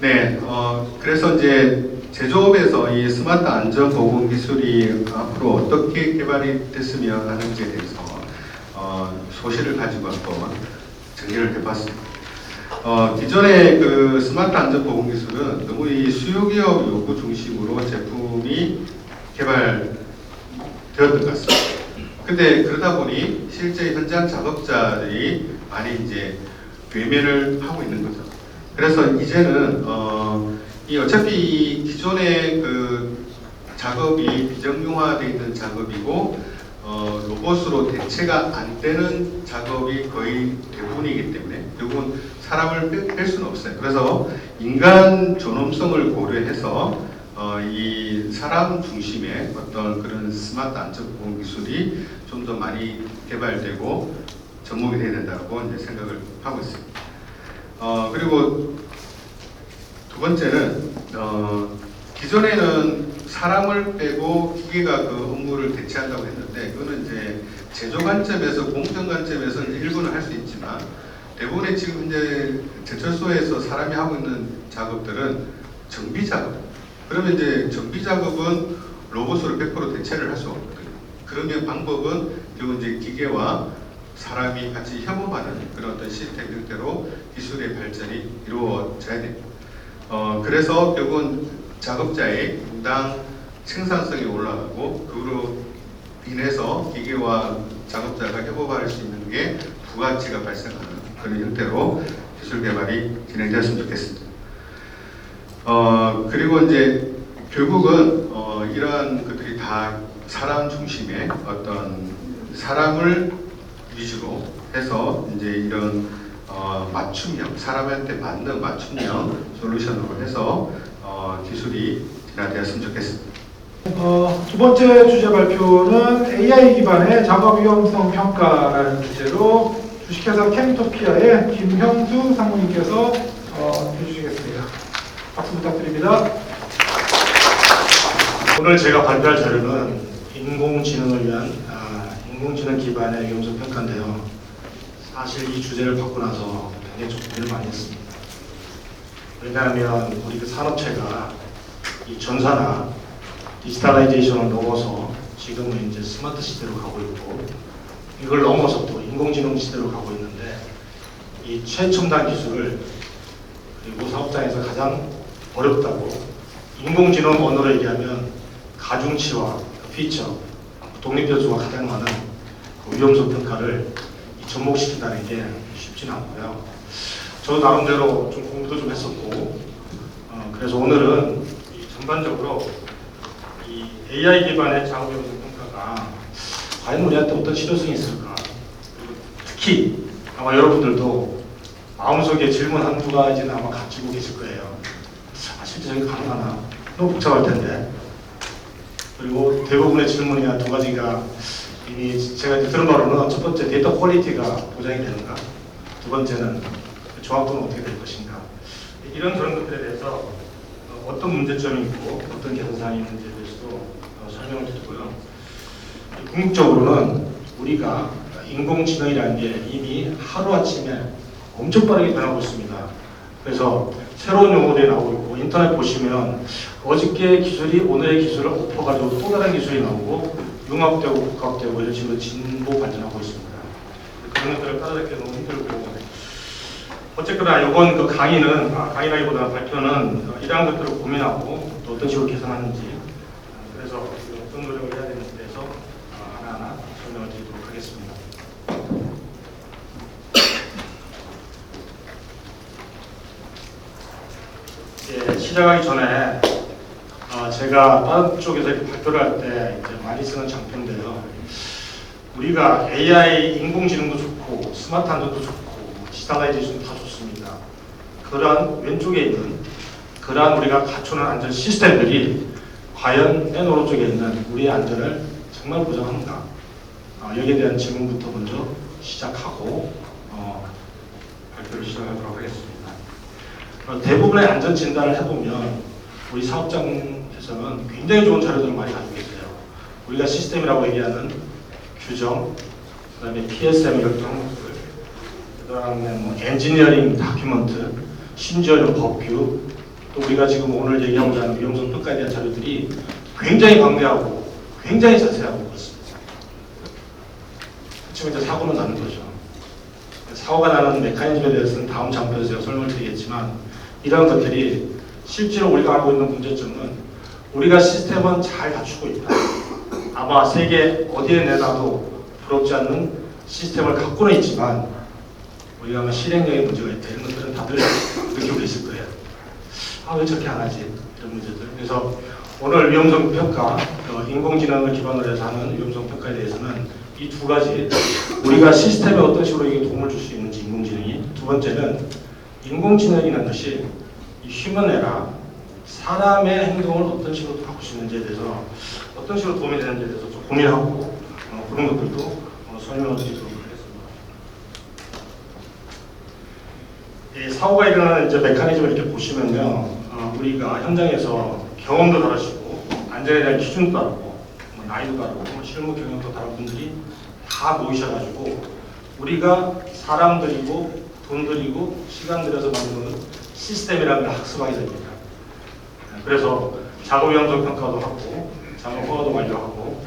네, 그래서 이제 제조업에서 이 스마트 안전 보건 기술이 앞으로 어떻게 개발이 됐으면 하는지에 대해서 소실을 가지고 한번 정리를 해봤습니다. 기존의 그 스마트 안전 보건 기술은 너무 이 수요기업 요구 중심으로 제품이 개발되었던 것 같습니다. 근데 그러다 보니 실제 현장 작업자들이 많이 이제 외면을 하고 있는 거죠. 그래서 이제는 이 어차피 이 기존의 그 작업이 비정형화되어 있는 작업이고 로봇으로 대체가 안 되는 작업이 거의 대부분이기 때문에 결국은 사람을 뺄 수는 없어요. 그래서 인간 존엄성을 고려해서 이 사람 중심의 어떤 그런 스마트 안전보건 기술이 좀 더 많이 개발되고 접목이 돼야 된다고 이제 생각을 하고 있습니다. 그리고 두 번째는 기존에는 사람을 빼고 기계가 그 업무를 대체한다고 했는데 그거는 이제 제조 관점에서 공정 관점에서 이제 일부는 할 수 있지만 대부분의 지금 이제 제철소에서 사람이 하고 있는 작업들은 정비 작업. 그러면 이제 정비 작업은 로봇으로 100% 대체를 할 수 없거든요. 그러면 방법은 결국 이제 기계와 사람이 같이 협업하는 그런 어떤 시스템 형태로 기술의 발전이 이루어져야 됩니다. 그래서 결국은 작업자의 분당 생산성이 올라가고 그로 인해서 기계와 작업자가 협업할 수 있는 게 부가치가 발생하는 그런 형태로 기술 개발이 진행되었으면 좋겠습니다. 그리고 이제 결국은 이러한 것들이 다 사람 중심의 어떤 사람을 위주로 해서 이제 이런 맞춤형, 사람한테 맞는 맞춤형 솔루션으로 해서 기술이 진화되었으면 좋겠습니다. 두 번째 주제 발표는 AI 기반의 작업 위험성 평가라는 주제로 주식회사 캠토피아의 김형수 상무님께서 해주시겠습니다. 박수 부탁드립니다. 오늘 제가 발표할 자료는 인공지능을 위한 인공지능 기반의 위험성 평가인데요. 사실 이 주제를 받고 나서 굉장히 좀 고민을 많이 했습니다. 왜냐하면 우리 그 산업체가 이 전사나 디지털라이제이션을 넘어서 지금은 이제 스마트 시대로 가고 있고 이걸 넘어서 또 인공지능 시대로 가고 있는데 이 최첨단 기술을 그리고 사업장에서 가장 어렵다고 인공지능 언어로 얘기하면 가중치와 피처, 독립변수가 가장 많은 그 위험성 평가를 접목시킨다는 게 쉽지는 않고요. 저 나름대로 좀 공부도 좀 했었고 그래서 오늘은 전반적으로 이 AI 기반의 작업 위험성 평가가 과연 우리한테 어떤 실효성이 있을까? 그리고 특히 아마 여러분들도 마음속에 질문 한두 가지는 아마 가지고 계실 거예요. 실제 저게 가능하나? 너무 복잡할 텐데. 그리고 대부분의 질문이 한 두 가지가 이미 제가 이제 들은 바로는 첫 번째 데이터 퀄리티가 보장이 되는가? 두 번째는 정확도는 어떻게 될 것인가? 이런 그런 것들에 대해서 어떤 문제점이 있고 어떤 개선사항이 있는지에 대해서도 설명을 드리고요. 궁극적으로는 우리가 인공지능이라는 게 이미 하루아침에 엄청 빠르게 변하고 있습니다. 그래서 새로운 용어들이 나오고 있고 인터넷 보시면 어저께 기술이 오늘의 기술을 엎어가지고 또 다른 기술이 나오고 융합되고 복합되고 이런 식으로 진보 발전하고 있습니다. 그런 것들을 따라잡기 너무 힘들고 어쨌거나 이번 그 강의라기보다는 발표는 이러한 것들을 고민하고 또 어떤 식으로 개선하는지 그래서 어떤 노력을 해야 되는지에 대해서 하나하나 설명을 드리도록 하겠습니다. 시작하기 전에 제가 다른 쪽에서 이렇게 발표를 할 때 이제 많이 쓰는 장표인데요. 우리가 AI, 인공지능도 좋고 스마트 안전도 좋고 디지털라이제이션도 다 좋습니다. 그러한 왼쪽에 있는 그러한 우리가 갖추는 안전 시스템들이 과연 맨 오른쪽에 있는 우리의 안전을 정말 보장하는가? 여기에 대한 질문부터 먼저 시작하고 발표를 시작하도록 하겠습니다. 대부분의 안전 진단을 해보면 우리 사업장에서는 굉장히 좋은 자료들을 많이 가지고 있어요. 우리가 시스템이라고 얘기하는 규정, 그 다음에 PSM 이런 항목들, 그 다음에 뭐 엔지니어링 다큐먼트, 심지어는 법규, 또 우리가 지금 오늘 얘기하고자 하는 위험성 평가에 대한 자료들이 굉장히 방대하고 굉장히 자세하고 그렇습니다. 지금 이제 사고는 나는 거죠. 사고가 나는 메커니즘에 대해서는 다음 장표에서 제가 설명을 드리겠지만 이런 것들이 실제로 우리가 알고 있는 문제점은 우리가 시스템은 잘 갖추고 있다. 아마 세계 어디에 내놔도 부럽지 않는 시스템을 갖고는 있지만 우리가 아마 실행력에 문제가 있다. 이런 것들은 다들 느끼고 계실 거예요. 왜 저렇게 안 하지? 이런 문제들. 그래서 오늘 위험성 평가, 인공지능을 기반으로 해서 하는 위험성 평가에 대해서는 이 두 가지 우리가 시스템에 어떤 식으로 이게 도움을 줄 수 있는지 인공지능이 두 번째는 인공지능이라는 것이 이 휴먼 에라 사람의 행동을 어떤 식으로 바꿀 수 있는지에 대해서 어떤 식으로 도움이 되는지에 대해서 좀 고민하고 그런 것들도 설명을 드리도록 하겠습니다. 이 사고가 일어나는 이제 메커니즘을 이렇게 보시면요, 우리가 현장에서 경험도 다르시고 안전에 대한 기준도 다르고 나이도 다르고 실무 경력도 다른 분들이 다 모이셔가지고 우리가 사람 들이고 돈 들이고 시간 들여서 만드는 시스템이라는 걸 학습하게 됩니다. 그래서 작업 위험성 평가도 하고 작업 허가도 완료하고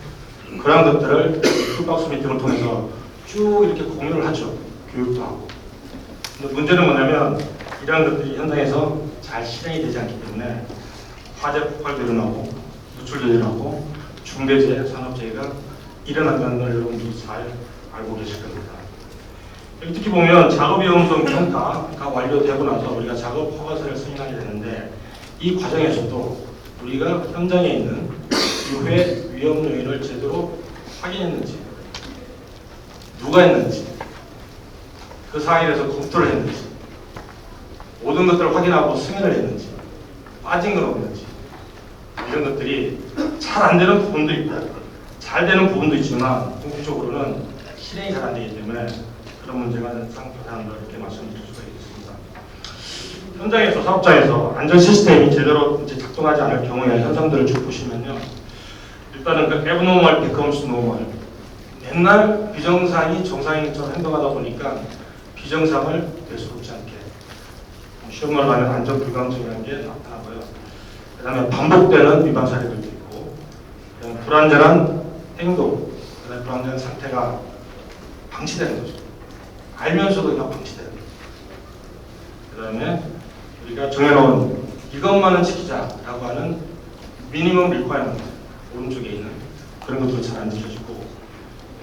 그런 것들을 풀박스 미팅을 통해서 쭉 이렇게 공유를 하죠. 교육도 하고. 근데 문제는 뭐냐면 이런 것들이 현장에서 잘 실행이 되지 않기 때문에 화재 폭발도 일어나고 누출도 일어나고 중대재해, 산업재해가 일어난다는 걸 여러분들이 잘 알고 계실 겁니다. 여기 특히 보면 작업 위험성 평가가 완료되고 나서 우리가 작업 허가서를 승인하게 되는데 이 과정에서도 우리가 현장에 있는 유해 위험 요인을 제대로 확인했는지, 누가 했는지, 그 사항에 대해서 검토를 했는지, 모든 것들을 확인하고 승인을 했는지, 빠진 건 없는지, 이런 것들이 잘 안 되는 부분도 있고 잘 되는 부분도 있지만 궁극적으로는 실행이 잘 안 되기 때문에 그런 문제가 상당한 걸 이렇게 말씀드릴 수가 있습니다. 현장에서 사업장에서 안전 시스템이 제대로 이제 작동하지 않을 경우에 현상들을 쭉 보시면요, 일단은 그 abnormal becomes normal. 맨날 비정상이 정상인처럼 행동하다 보니까 비정상을 대수롭지 않게 쉬운 말로 하면 안전 불감증이라는 게 나타나고요. 그 다음에 반복되는 위반 사례들도 있고, 그다음에 불안전한 행동, 그다음에 불안전한 상태가 방치되는 거죠. 알면서도 그냥 방치되는 거죠. 그 다음에 우리가 정해놓은 이것만은 지키자라고 하는 미니멈 리ኳ이먼트, 오른쪽에 있는 그런 것도 잘 안 지켜지고,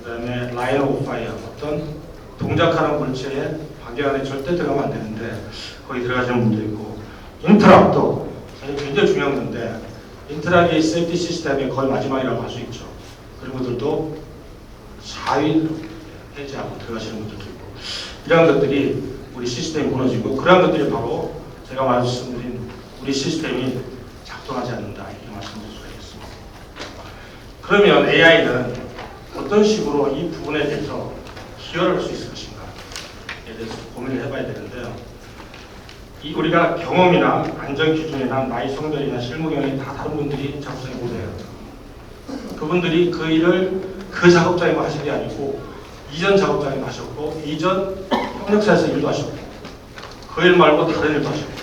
그 다음에 라인 오브 파이어, 어떤 동작하는 물체에 박여 안에 절대 들어가면 안 되는데 거기 들어가시는 분도 있고, 인터락도 사실 굉장히 중요한 건데 인터락이 세이프티 시스템의 거의 마지막이라고 할 수 있죠. 그런 것들도 자위로 해제하고 들어가시는 분들도 있고, 이런 것들이 우리 시스템이 무너지고, 그런 것들이 바로 제가 말씀드린 우리 시스템이 작동하지 않는다, 이렇게 말씀드릴 수가 있습니다. 그러면 AI는 어떤 식으로 이 부분에 대해서 기여를 할 수 있을 것인가에 대해서 고민을 해봐야 되는데요. 이 우리가 경험이나 안전 기준이나 나이, 성별이나 실무 경험이 다 다른 분들이 작업장에 오세요. 그분들이 그 일을 그 작업장에만 하신 게 아니고 이전 작업장에도 하셨고, 이전 협력사에서 일도 하셨고, 그 일 말고 다른 일도 하셨고,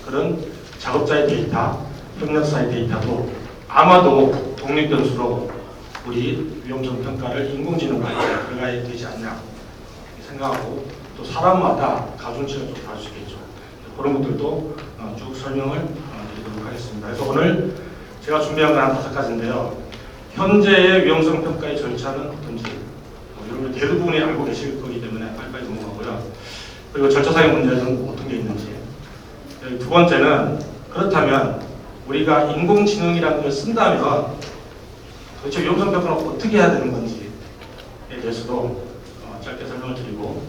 그런 작업자의 데이터, 협력사의 데이터도 아마도 독립변수로 우리 위험성 평가를 인공지능과 들어가야 되지 않냐 생각하고, 또 사람마다 가중치가 좀 다를 수 있겠죠. 그런 것들도 쭉 설명을 드리도록 하겠습니다. 그래서 오늘 제가 준비한 건 한 5가지인데요. 현재의 위험성 평가의 절차는 어떤지 여러분 대부분이 알고 계실 거기 때문에 빨리빨리 넘어가고요. 그리고 절차상의 문제는 어떤 게 있는지. 두 번째는 그렇다면 우리가 인공지능이라는 걸 쓴다면 도대체 위험성 평가는 어떻게 해야 되는 건지에 대해서도 짧게 설명을 드리고,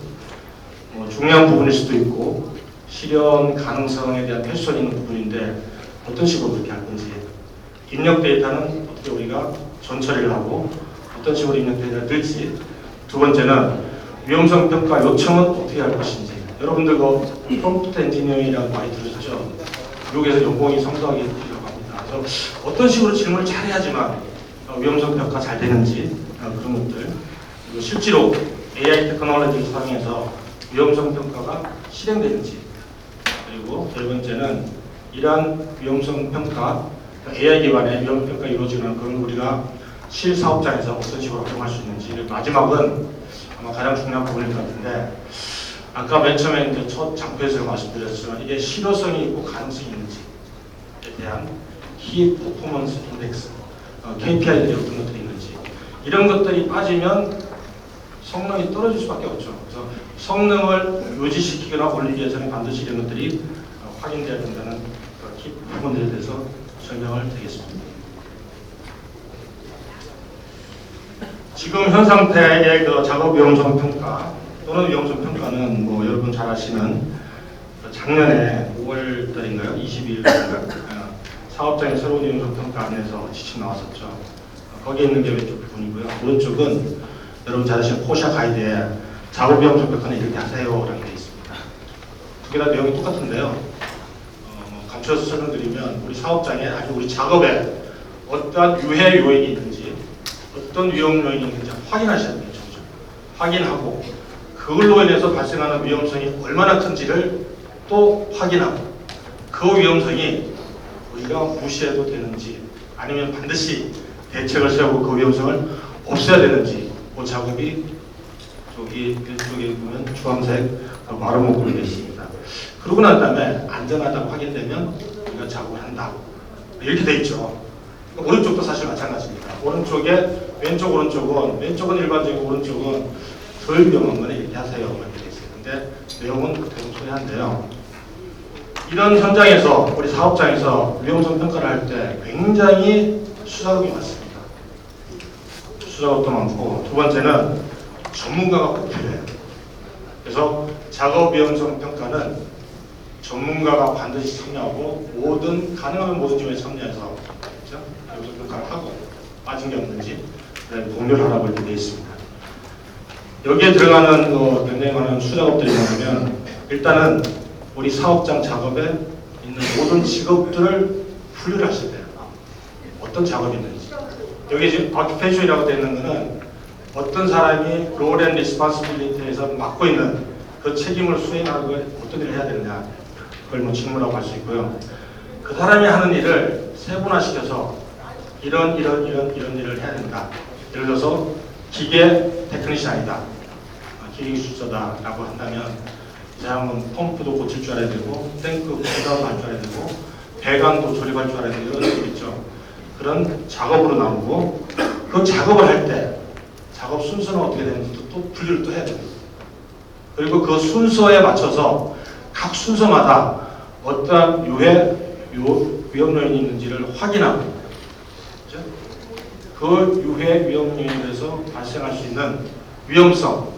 중요한 부분일 수도 있고 실현 가능성에 대한 패션이 있는 부분인데 어떤 식으로 그렇게 할 건지, 입력 데이터는 어떻게 우리가 전처리를 하고 어떤 식으로 입력 데이터를 넣을지, 두 번째는 위험성 평가 요청은 어떻게 할 것인지. 여러분들 그 프롬프트 엔지니어링이라고 많이 들으셨죠? 미국에서 연봉이 상당하게 있다고 합니다. 그래서 어떤 식으로 질문을 잘 해야지만 위험성 평가 잘 되는지, 그런 것들. 그리고 실제로 AI 테크놀로지를 사용해서 위험성 평가가 실행되는지. 그리고 네 번째는 이러한 위험성 평가, AI 기반의 위험 평가 이루어지는 그런 우리가 실사업장에서 어떤 식으로 활용할 수 있는지. 마지막은 아마 가장 중요한 부분일 것 같은데, 아까 맨 처음에 이제 첫 장표에서 말씀드렸지만 이게 실효성이 있고 가능성이 있는지에 대한 Key Performance Index, KPI들이 어떤 것들이 있는지, 이런 것들이 빠지면 성능이 떨어질 수밖에 없죠. 그래서 성능을 유지시키거나 올리기 위해서는 반드시 이런 것들이 확인되어야 된다는 키 부분들에 대해서 설명을 드리겠습니다. 지금 현 상태의 그 작업 위험성 평가 또는 위험성 평가는 여러분 잘 아시는 작년에 5월 5월 달인가요? 22일인가? 사업장의 새로운 위험성 평가 안에서 지침 나왔었죠. 거기에 있는 게 왼쪽 부분이고요. 오른쪽은 여러분 잘 아시는 포샤 가이드에 작업 위험성 평가는 이렇게 하세요라고 되어 있습니다. 두 개 다 내용이 똑같은데요. 감춰서 설명드리면 우리 사업장에 아주 우리 작업에 어떠한 유해 요인이 있는지 어떤 위험 요인이 있는지 확인하셔야 되겠죠. 확인하고 그걸로 인해서 발생하는 위험성이 얼마나 큰지를 또 확인하고 그 위험성이 우리가 무시해도 되는지 아니면 반드시 대책을 세우고 그 위험성을 없애야 되는지 그 작업이 저기 왼쪽에 보면 주황색 마른 목걸이 되어 있습니다. 그러고 난 다음에 안전하다고 확인되면 우리가 작업을 한다. 이렇게 돼 있죠. 오른쪽도 사실 마찬가지입니다. 왼쪽은 일반적이고 오른쪽은 덜 위험한 거는 이렇게 하세요. 이렇게 돼 있어요. 근데 내용은 그대로 소개한데요. 이런 현장에서 우리 사업장에서 위험성 평가를 할 때 굉장히 수작업이 많습니다. 수작업도 많고 두 번째는 전문가가 꼭 필요해요. 그래서 작업 위험성 평가는 전문가가 반드시 참여하고 가능하면 모든 지원에 참여해서 그렇죠? 위험성 평가를 하고 빠진 게 없는지 공유를 하라고 이렇게 되어 있습니다. 여기에 들어가는 굉장히 많은 수작업들이 뭐냐면 일단은 우리 사업장 작업에 있는 모든 직업들을 분류를 하셔야 돼요. 어떤 작업이 있는지. 여기 지금 occupation이라고 되어 있는 거는 어떤 사람이 role and responsibility에서 맡고 있는 그 책임을 수행하고 어떤 일을 해야 되느냐. 그걸 뭐 직무라고 할 수 있고요. 그 사람이 하는 일을 세분화시켜서 이런 일을 해야 된다. 예를 들어서 기계 테크니션이다. 기계 기술자다라고 한다면 이 사람은 펌프도 고칠 줄 알아야 되고 탱크 공사도 할 줄 알아야 되고 배관도 조립할 줄 알아야 되고 이런 게 있죠. 그런 작업으로 나누고 그 작업을 할 때 작업 순서는 어떻게 되는지도 또 분류를 또 해야 됩니다. 그리고 그 순서에 맞춰서 각 순서마다 어떠한 위험 요인이 있는지를 확인하고 그렇죠? 그 유해 위험 요인에서 발생할 수 있는 위험성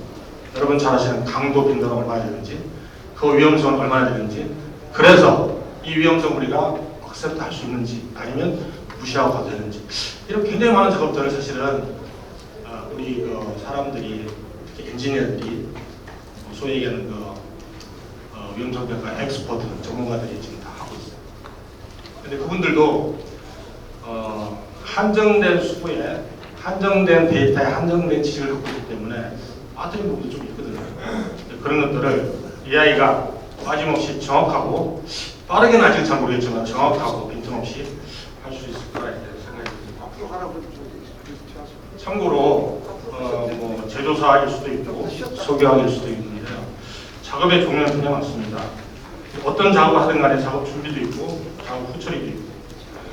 여러분 잘 아시는 강도 빈도가 얼마나 되는지 그 위험성은 얼마나 되는지 그래서 이 위험성 우리가 억셉트 할 수 있는지 아니면 무시하고 가도 되는지 이런 굉장히 많은 작업들을 사실은 우리 사람들이 특히 엔지니어들이 소위 얘기하는 위험성 평가 엑스퍼트 전문가들이 지금 다 하고 있어요. 근데 그분들도 한정된 수에 한정된 데이터에 한정된 지식을 갖고 있기 때문에 빠뜨린 부분도 좀 있거든요. 그런 것들을 AI가 빠짐없이 정확하고 빠르게는 아직 잘 모르겠지만 정확하고 빈틈없이 할 수 있을 거라 생각이 듭니다. 참고로 뭐 제조사일 수도 있고 소개학일 수도 있는데요. 작업의 종류는 굉장히 많습니다. 어떤 작업을 하든 간에 작업 준비도 있고 작업 후처리도 있고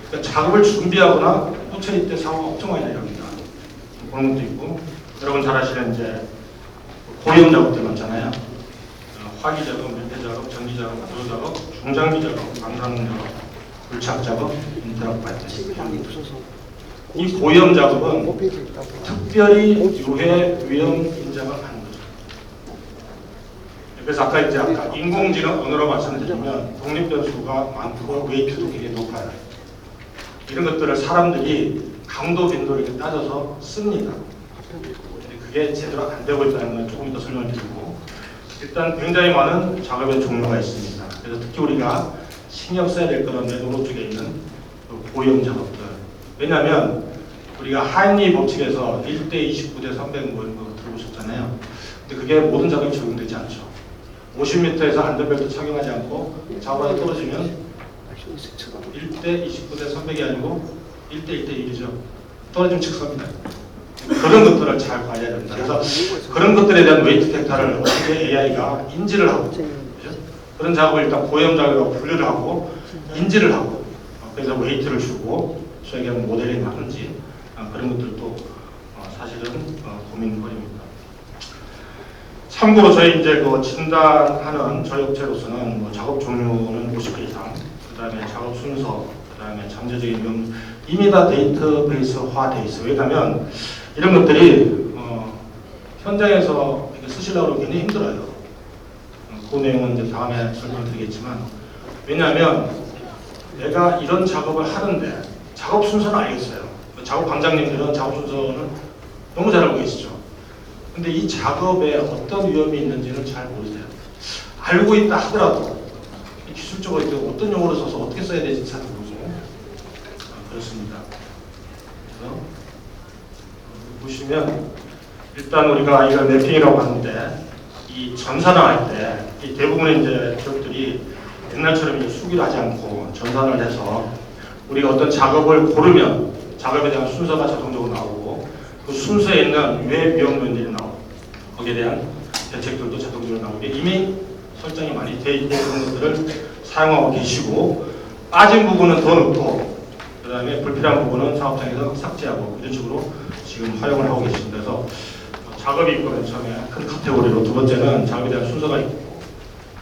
그러니까 작업을 준비하거나 후처리 때 사고가 엄청 많이 나갑니다. 그런 것도 있고 여러분 잘 아시는 이제 고위험 작업들 많잖아요. 화기 작업, 밀폐 작업, 전기 작업, 구조 작업, 중장비 작업, 방사능 작업, 불착 작업, 인터럽 발전. 이 고위험 작업은 특별히 유해 위험 인정을 하는 거죠. 그래서 아까 인공지능 언어로 말씀드리면 독립 변수가 많고 웨이트도 굉장히 높아요. 이런 것들을 사람들이 강도 빈도를 이렇게 따져서 씁니다. 근데 그게 제대로 안 되고 있다는 걸 조금 더 설명을 드리고 일단 굉장히 많은 작업의 종류가 있습니다. 그래서 특히 우리가 신경 써야 될 거는 맨 오른쪽에 있는 고위험 작업들. 왜냐하면 우리가 하인리 법칙에서 1대 29대 300 뭐 이런 거 들어보셨잖아요. 근데 그게 모든 작업에 적용되지 않죠. 50m에서 안전벨트 착용하지 않고 작업하다 떨어지면 1대 29대 300이 아니고 1대 1대 1이죠. 떨어지면 즉사입니다. 그런 것들을 잘 관리해야 됩니다. 그래서 그런 것들에 대한 웨이트 팩터를 어떻게 AI가 인지를 하고 그렇죠? 그런 작업을 일단 고위험 작업으로 분류를 하고 인지를 하고 그래서 웨이트를 주고 소위 얘기하는 모델링을 하든지 그런 것들도 사실은 고민거리입니다. 참고로 저희 이제 진단하는 저희 업체로서는 작업 종류는 50개 이상, 그 다음에 작업 순서, 그 다음에 잠재적인 위험 이미 다 데이터베이스화 돼 있어요. 왜냐하면 이런 것들이 현장에서 쓰시려고 굉장히 힘들어요. 그 내용은 이제 다음에 설명드리겠지만 왜냐하면 내가 이런 작업을 하는데 작업 순서는 알겠어요. 작업 관장님들은 작업 순서는 너무 잘 알고 계시죠. 근데 이 작업에 어떤 위험이 있는지는 잘 모르세요. 알고 있다 하더라도 기술적으로 어떤 용어를 써서 어떻게 써야 될지 잘 모르죠. 그렇습니다. 그래서 보시면 일단 우리가 이걸 매핑이라고 하는데 이 전산을 할 때 이 대부분의 이제 기업들이 옛날처럼 이제 수기를 하지 않고 전산을 해서 우리가 어떤 작업을 고르면 작업에 대한 순서가 자동적으로 나오고 그 순서에 있는 유해 위험 요인들이 나오고 거기에 대한 대책들도 자동적으로 나오게 이미 설정이 많이 돼 있고 그런 것들을 사용하고 계시고 빠진 부분은 더 넣고 그 다음에 불필요한 부분은 사업장에서 삭제하고 이런 식으로 지금 활용을 하고 계십니다. 그래서 작업이 있고 맨 처음에 큰 카테고리로 두 번째는 작업에 대한 순서가 있고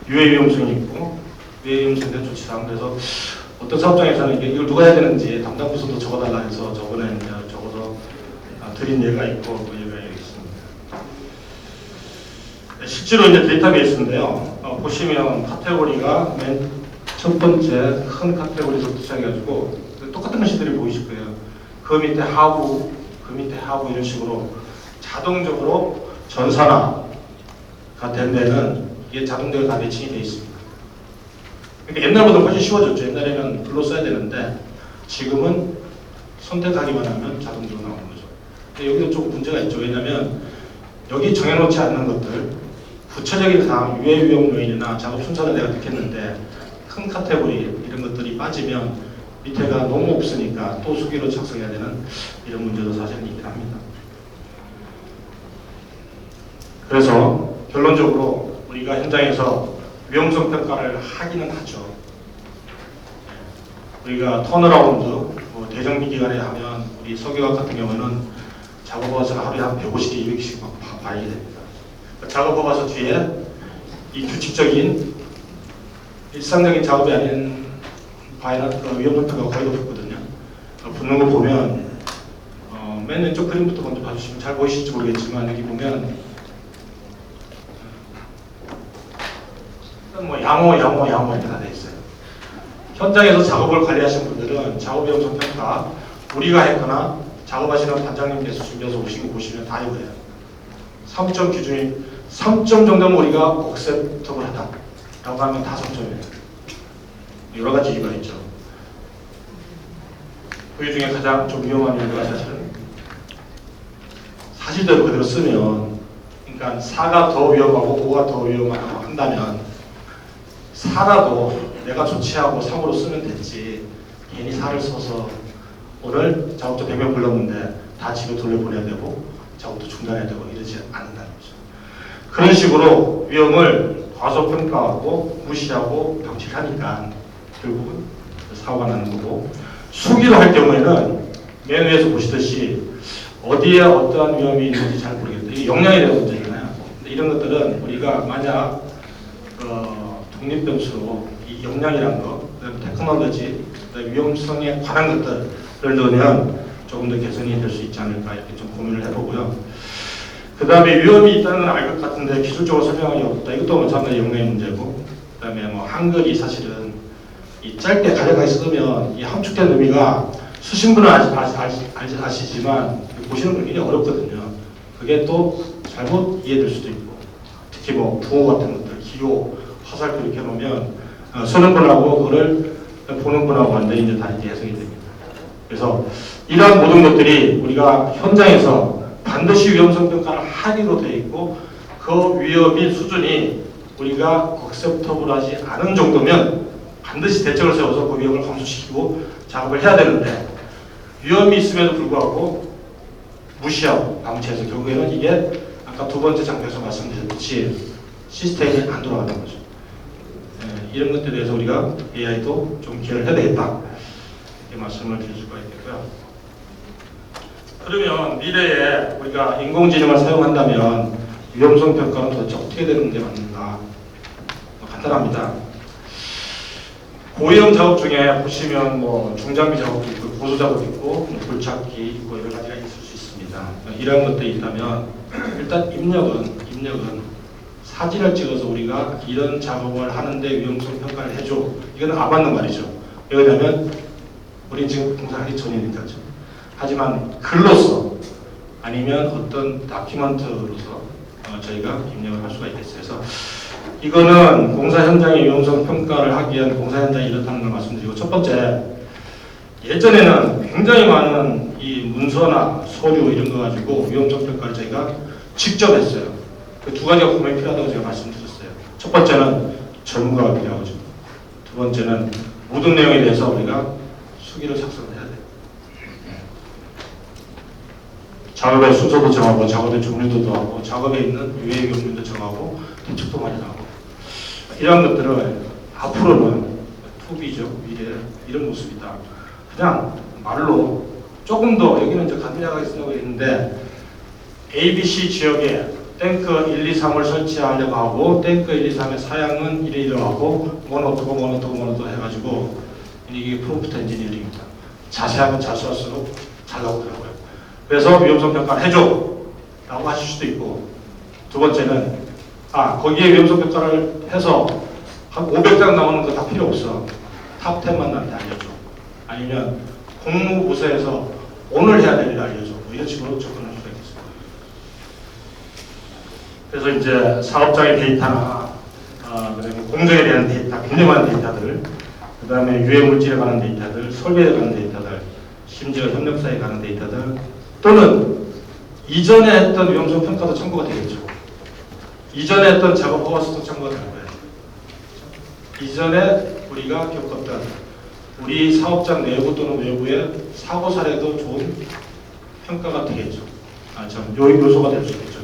유해 위험성이 있고 유해 위험성에 대한 조치상 그래서 어떤 사업장에서는 이걸 누가 해야 되는지 담당 부서도 적어달라 해서 저번에 이제 적어서 드린 예가 있고 그 예가 있습니다. 실제로 이제 데이터베이스인데요. 보시면 카테고리가 맨 첫 번째 큰 카테고리부터 시작해가지고 똑같은 것들이 보이실 거예요. 그 밑에 하부, 그 밑에 하부 이런 식으로 자동적으로 전산화가 된 데는 이게 자동적으로 다 매칭이 되어 있습니다. 그러니까 옛날보다 훨씬 쉬워졌죠. 옛날에는 글로 써야 되는데 지금은 선택하기만 하면 자동적으로 나오는 거죠. 근데 여기도 조금 문제가 있죠. 왜냐하면 여기 정해놓지 않는 것들 구체적인 사항, 유해 위험 요인이나 작업 순서를 내가 넣겠는데 큰 카테고리 이런 것들이 빠지면 밑에가 너무 없으니까 또 수기로 작성해야 되는 이런 문제도 사실은 있긴 합니다. 그래서 결론적으로 우리가 현장에서 위험성 평가를 하기는 하죠. 우리가 턴어라운드, 대정비 기간에 하면 우리 석유화학 같은 경우는 작업허가서를 하루에 한 150개, 200개씩 봐야 됩니다. 작업허가서 뒤에 이 규칙적인 일상적인 작업이 아닌 바이나 위험 평가가 거의 붙거든요. 붙는 거 보면 맨 왼쪽 그림부터 먼저 봐주시면 잘 보이실지 모르겠지만 여기 보면 뭐 양호 이렇게 다 돼 있어요. 현장에서 작업을 관리하시는 분들은 작업 위험성 평가 우리가 했거나 작업하시는 단장님께서 준비해서 오시고 보시면 다 이거예요. 3점 기준이 3점 정도면 우리가 억셉터블하다 라고 하면 다 3점이에요. 여러 가지 이유가 있죠. 그 중에 가장 좀 위험한 이유가 사실대로 그대로 쓰면 그러니까 4가 더 위험하고 5가 더 위험하다고 한다면 4라도 내가 조치하고 3으로 쓰면 됐지 괜히 4를 써서 오늘 작업자 100명 불렀는데 다 집에 돌려보내야 되고 작업도 중단해야 되고 이러지 않는다는 거죠. 그런 식으로 위험을 과소평가하고 무시하고 방치를 하니까 결국은 사고가 나는 거고 수기로 할 경우에는 맨 위에서 보시듯이 어디에 어떠한 위험이 있는지 잘 모르겠다. 이게 역량에 대한 문제잖아요. 근데 이런 것들은 우리가 만약 독립변수로 이 역량이란 거, 그다음에 테크놀로지, 그다음에 위험성에 관한 것들을 넣으면 조금 더 개선이 될 수 있지 않을까 이렇게 좀 고민을 해보고요. 그 다음에 위험이 있다는 걸 알 것 같은데 기술적으로 설명하기 어렵다. 이것도 마찬가지 역량의 문제고, 그 다음에 뭐 한글이 사실은 이 짧게 가려가 쓰면 이 함축된 의미가 쓰신 분은 아시지만 보시는 분 굉장히 어렵거든요. 그게 또 잘못 이해될 수도 있고, 특히 뭐 부호 같은 것들, 기호, 화살표 이렇게 놓으면 쓰는 분하고 그걸 보는 분하고 완전히 이제 다르게 해석이 됩니다. 그래서 이러한 모든 것들이 우리가 현장에서 반드시 위험성 평가를 하기로 되어 있고 그 위험의 수준이 우리가 억셉터블하지 않은 정도면 반드시 대책을 세워서 그 위험을 감소시키고 작업을 해야 되는데 위험이 있음에도 불구하고 무시하고 방치해서 결국에는 이게 아까 두 번째 장면에서 말씀드렸듯이 시스템이 안 돌아가는 거죠. 이런 것들에 대해서 우리가 AI도 좀 기여를 해야 되겠다 이렇게 말씀을 드릴 수가 있겠고요. 그러면 미래에 우리가 인공지능을 사용한다면 위험성 평가는 도대체 어떻게 되는 게 맞는가? 간단합니다. 고위험 작업 중에 보시면 뭐 중장비 작업도 있고 고소 작업도 있고 뭐 돌찾기 있고 여러 가지가 있을 수 있습니다. 이런 것들이 있다면 일단 입력은 사진을 찍어서 우리가 이런 작업을 하는데 위험성 평가를 해줘. 이건 안 맞는 말이죠. 왜냐하면 우리 지금 공사하기 전이니까죠. 하지만 글로서 아니면 어떤 다큐멘터로서 저희가 입력을 할 수가 있겠어요. 그래서 이거는 공사 현장의 위험성 평가를 하기 위한 공사 현장이 이렇다는 걸 말씀드리고, 첫 번째, 예전에는 굉장히 많은 이 문서나 서류 이런 거 가지고 위험성 평가를 저희가 직접 했어요. 그 두 가지가 분명히 필요하다고 제가 말씀드렸어요. 첫 번째는 전문가가 필요하죠. 두 번째는 모든 내용에 대해서 우리가 수기를 작성해야 돼요. 작업의 순서도 정하고, 작업의 종류도 정하고, 작업에 있는 유해 경류도 정하고, 대책도 많이 나오고, 이런 것들을 앞으로는 투비죠, 미래 이런 모습이다. 그냥 말로 조금 더, 여기는 이제 간단하게 쓰려고 했는데, ABC 지역에 탱크 1, 2, 3을 설치하려고 하고, 탱크 1, 2, 3의 사양은 이러이러하고, 뭐는 어떻고 해가지고, 이게 프롬프트 엔지니어링입니다. 자세하면 자세할수록 잘 나오더라고요. 그래서 위험성 평가를 해줘 라고 하실 수도 있고, 두 번째는 거기에 위험성 평가를 해서 한 500장 나오는 거 다 필요 없어. 탑 10만 나한테 알려줘. 아니면 공무부서에서 오늘 해야 될 일 알려줘. 뭐 이런 식으로 접근할 수가 있습니다. 그래서 이제 사업장의 데이터나 그다음에 공정에 대한 데이터, 굉장히 많은 데이터들, 그 다음에 유해 물질에 관한 데이터들, 설비에 관한 데이터들, 심지어 협력사에 관한 데이터들, 또는 이전에 했던 위험성 평가도 참고가 되겠죠. 이전에 했던 작업 허가서도 참고가 될 거예요. 이전에 우리가 겪었던 우리 사업장 내부 또는 외부의 사고 사례도 좋은 평가가 되겠죠. 요소가 될 수 있겠죠.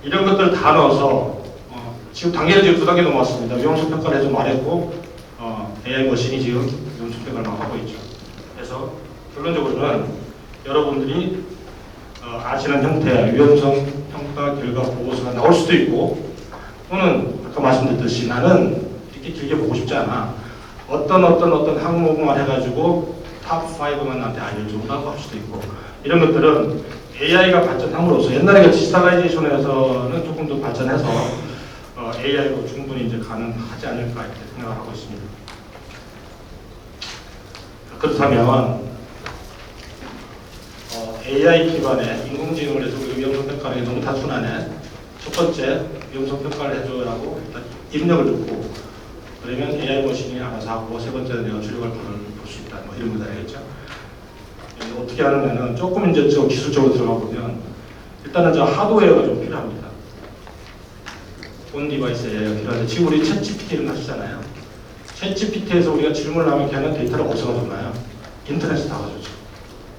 이런 것들을 다 넣어서 지금 단계는 지금 2단계 넘어왔습니다. 위험성 평가를 해서 말했고 AI 머신이 지금 위험성 평가를 막 하고 있죠. 그래서 결론적으로는 여러분들이 아시는 형태의 위험성 평가 결과 보고서가 나올 수도 있고, 또는 아까 말씀드렸듯이 나는 이렇게 길게 보고 싶지 않아. 어떤 항목만 해가지고 탑 5만 나한테 알려주라고 할 수도 있고, 이런 것들은 AI가 발전함으로써 옛날에 디지털라이제이션에서는 조금 더 발전해서 AI로 충분히 이제 가능하지 않을까 이렇게 생각을 하고 있습니다. 그렇다면 AI 기반의 인공지능을 해서 위험성 평가를 너무 단순하네. 첫 번째, 위험성 평가를 해줘라고 일단 입력을 줬고, 그러면 AI 머신이 알아서 하고, 세 번째는 내가 출력을 볼 수 있다. 뭐 이런 거 되겠죠. 어떻게 하느냐는 조금 이제 저 기술적으로 들어가 보면, 일단은 저 하드웨어가 좀 필요합니다. 온 디바이스 AI가 필요한데, 지금 우리 챗GPT를 하시잖아요. 챗GPT에서 우리가 질문을 하면 걔는 데이터를 어디서 가져오나요? 인터넷에서 다 가져오죠.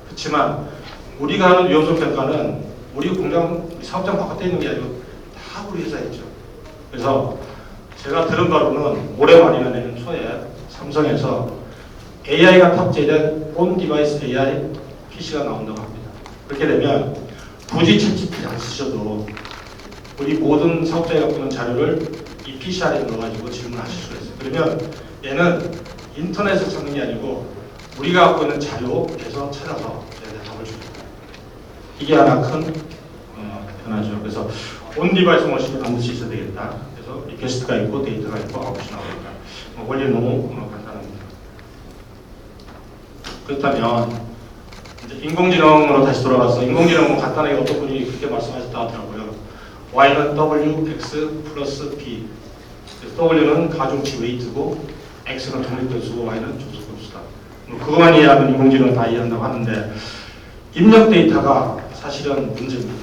그렇지만 우리가 하는 위험성 평가는 우리 공장, 우리 사업장 바깥에 있는 게 아니고 다 우리 회사에 있죠. 그래서 제가 들은 바로는 올해 말이나 내년 초에 삼성에서 AI가 탑재된 온 디바이스 AI PC가 나온다고 합니다. 그렇게 되면 굳이 챗GPT 안 쓰셔도 우리 모든 사업자가 갖고 있는 자료를 이 PC 안에 넣어가지고 질문하실 수가 있어요. 그러면 얘는 인터넷에서 찾는 게 아니고 우리가 갖고 있는 자료에서 찾아서 답을 줍니다. 이게 하나 큰 변화죠. 그래서 온 디바이스 머신이 반드시 있어야 되겠다. 그래서 리퀘스트가 있고 데이터가 있고 아웃이 나오니까 원리는 너무 간단합니다. 그렇다면 이제 인공지능으로 다시 돌아가서, 인공지능은 간단하게 어떤 분이 그렇게 말씀하셨다 하더라고요. Y는 W, X 플러스 P. W는 가중치 웨이트고, X는 독립변수고, Y는 조속변수다. 그것만 이해하면 인공지능은 다 이해한다고 하는데, 입력 데이터가 사실은 문제입니다.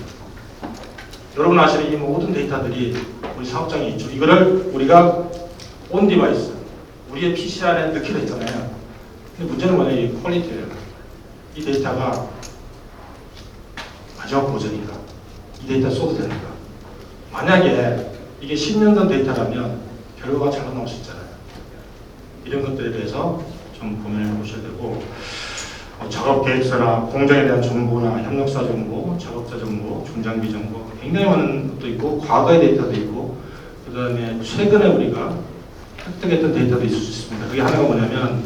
여러분 아시는 이 모든 데이터들이 우리 사업장에 있죠. 이거를 우리가 온 디바이스, 우리의 PC 안에 넣게 됐잖아요. 근데 문제는 뭐냐, 이 퀄리티예요. 이 데이터가 마지막 버전인가? 이 데이터 써도 되는가? 만약에 이게 10년 전 데이터라면 결과가 잘 나올 수 있잖아요. 이런 것들에 대해서 좀 고민을 해보셔야 되고, 작업 계획서나 공정에 대한 정보나 협력사 정보, 작업자 정보, 중장비 정보, 굉장히 많은 것도 있고, 과거의 데이터도 있고, 그 다음에 최근에 우리가 획득했던 데이터도 있을 수 있습니다. 그게 하나가 뭐냐면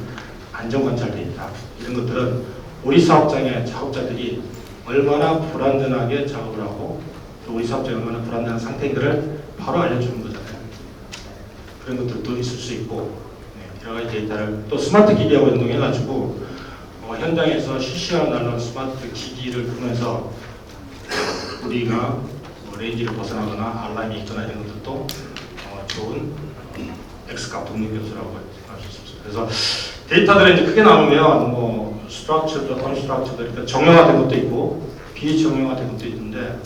안전관찰 데이터. 이런 것들은 우리 사업장의 작업자들이 얼마나 불안전하게 작업을 하고, 또 우리 사업장이 얼마나 불안전한 상태인가를 바로 알려주는 거잖아요. 그런 것들도 있을 수 있고 여러 가지 데이터를 또 스마트 기기하고 연동해가지고 현장에서 실시간 날로 스마트 기기를 보면서 우리가 레인지를 벗어나거나 알람이 있거나 이런 것들도 좋은 X값 독립교수라고 할 수 있습니다. 그래서 데이터들을 이제 크게 나누면 뭐 스트럭처드, 언스트럭처드 그러니까 정형화된 것도 있고 비정형화된 것도 있는데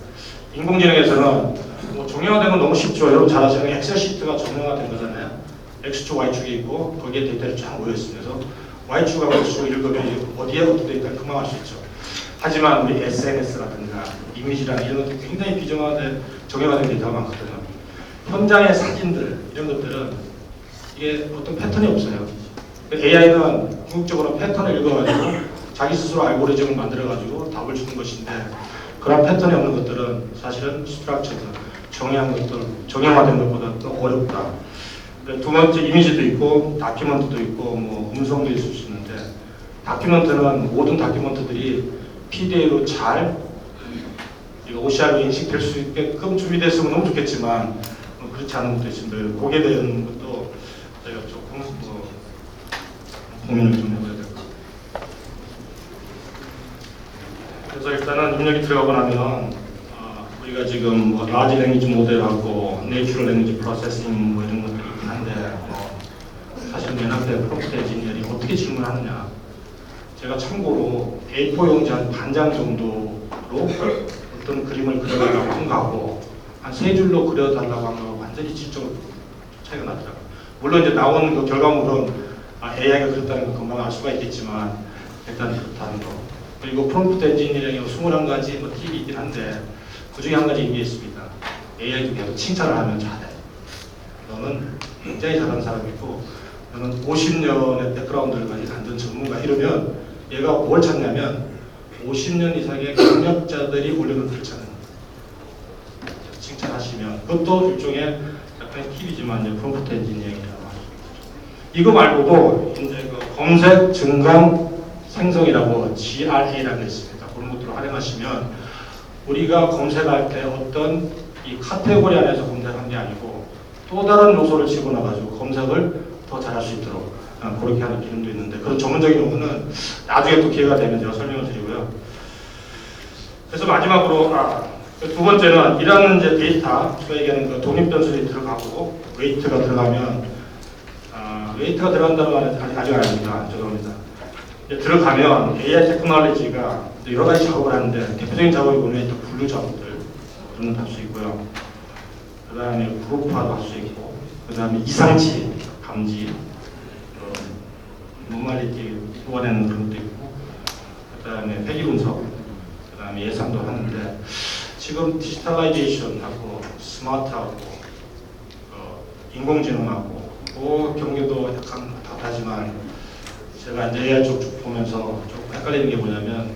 인공지능에서는 뭐 정형화된 건 너무 쉽죠. 여러분 잘 아시는 엑셀 시트가 정형화된 거잖아요. X축, Y축이 있고 거기에 데이터를 쫙 모여 있습니다. 그래서 Y축하고 X축을 읽으면 어디에 어떤 데이터를 금방 알 수 있죠. 하지만 우리 SNS라든가 이미지라는 이런 것들 굉장히 정형화된 데이터가 많거든요. 현장의 사진들 이런 것들은 이게 어떤 패턴이 없어요. AI는 궁극적으로 패턴을 읽어가지고 자기 스스로 알고리즘을 만들어가지고 답을 주는 것인데 그런 패턴이 없는 것들은 사실은 스트럭처드, 정형화된 것보다 더 어렵다. 두 번째 이미지도 있고 다큐멘트도 있고 뭐 음성도 있을 수 있는데 다큐멘트는 모든 다큐멘트들이 PDA로 잘 OCR로 인식될 수 있게끔 준비됐으면 너무 좋겠지만 그렇지 않은 것도 있습니다. 거기에 대한 것도 저희가 조금 고민을 좀 해봐야 될 것 같아요. 그래서 일단은 입력이 들어가고 나면 우리가 지금 뭐 라지 랭귀지 모델하고 내추럴 랭귀지 프로세싱 뭐 이런 것들이 있긴 한데 사실 맨 앞에 프롬프트 엔지니어링 어떻게 질문하느냐 제가 참고로 A4 용지 한 반장 정도로 어떤 그림을 그려달라고 한 거하고 한 3줄로 그려달라고 한 거하고 완전히 질적으로 차이가 나더라고요. 물론 이제 나온 그 결과물은 AI가 그렸다는 걸 금방 알 수가 있겠지만 일단 그렇다는 거. 그리고 프롬프트 엔지니어링이 21가지 뭐 팁이 있긴 한데 그 중에 한 가지 의미가 있습니다. AI도 계속 칭찬을 하면 잘해. 너는 굉장히 잘하는 사람이고 너는 50년의 백그라운드를 가진 완전 전문가 이러면 얘가 뭘 찾냐면 50년 이상의 경력자들이 올려놓은 글을 찾는 거예요. 칭찬하시면 그것도 일종의 약간의 팁이지만 이제 프롬프트 엔지니어링이라고 하죠. 이거 말고도 이제 그 검색, 증강, 생성이라고 GRA라는 게 있습니다. 그런 것들을 활용하시면 우리가 검색할 때 어떤 이 카테고리 안에서 검색한 게 아니고 또 다른 요소를 집어넣어가지고 검색을 더 잘할 수 있도록 그렇게 하는 기능도 있는데 그런 전문적인 부분은 나중에 또 기회가 되면 제가 설명을 드리고요. 그래서 마지막으로 두 번째는 이런 이제 데이터 저에게는 그 독립 변수들이 들어가고 웨이트가 들어가면 웨이트가 들어간다는 말은 아직 안 합니다. 죄송합니다. 들어가면 AI 테크놀로지가 여러 가지 작업을 하는데 대표적인 작업이 보면 또 분류 작업들 그런 걸 할 수 있고요. 그 다음에 그룹화도 할 수 있고 그 다음에 이상치 감지 노멀리티 뽑아내는 그런 것도 있고 그 다음에 회귀 분석 그 다음에 예상도 하는데 지금 디지털라이제이션하고 스마트하고 인공지능하고 그 경계도 약간 다르지만 제가 이제 AI 쪽 보면서 조금 헷갈리는 게 뭐냐면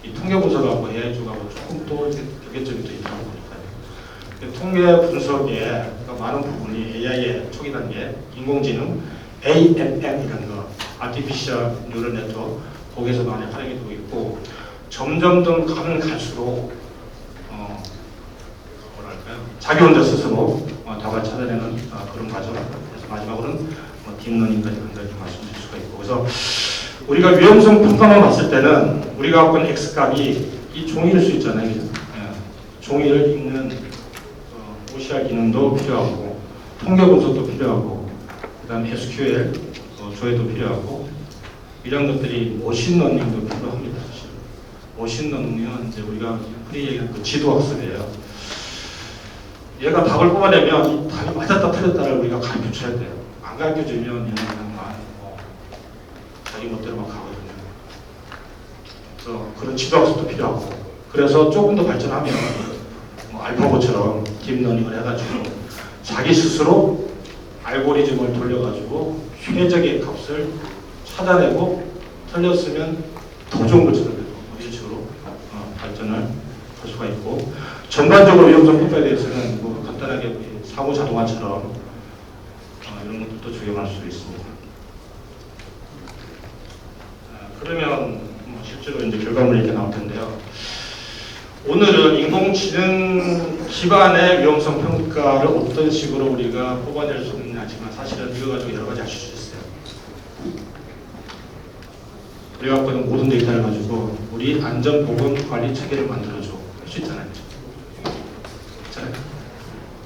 이 통계 분석하고 AI 쪽하고 조금 또 경계점이 또 있다고 보니까요. 통계 분석에 많은 부분이 AI의 초기 단계, 인공지능, ANN이라는 거, Artificial Neural Network, 거기에서 많이 활용이 되고 있고 점점 더 가면 갈수록 뭐랄까요? 자기 혼자 스스로 답을 찾아내는 그런 과정. 그래서 마지막으로는 딥러닝까지 간다 이렇게 말씀드릴 수가 있고 그래서 우리가 위험성 평가만 봤을 때는 우리가 갖고 있는 X값이 이 종이일 수 있잖아요. 그죠? 종이를 읽는 OCR 기능도 필요하고 통계 분석도 필요하고 그 다음에 SQL 조회도 필요하고 이런 것들이 머신러닝도 필요합니다. 사실 머신러닝은 이제 우리가 흔히 얘기하는 그 지도학습이에요. 얘가 답을 뽑아내면 이 답이 맞았다 틀렸다를 우리가 가르쳐줘야 돼요. 안 가르쳐주면 얘는 그냥 자기 멋대로 막 가거든요. 그래서 그런 지도학습도 필요하고 그래서 조금 더 발전하면 알파고처럼 딥러닝을 해가지고 자기 스스로 알고리즘을 돌려가지고 최적의 값을 찾아내고 틀렸으면 더 좋은 걸 찾아내고 이런 식으로 발전을 할 수가 있고 전반적으로 위험성 평가에 대해서는 뭐 간단하게 사고 자동화처럼 이런 것들도 적용할 수 있습니다. 그러면 실제로 이제 결과물이 이렇게 나올 텐데요. 오늘은 인공지능 기반의 위험성 평가를 어떤 식으로 우리가 뽑아낼 수 있느냐 하지만 사실은 이거 가지고 여러 가지 할 수 있어요. 우리가 갖고 있는 모든 데이터를 가지고 우리 안전보건관리 체계를 만들어줘 할 수 있잖아요. 그렇잖아요.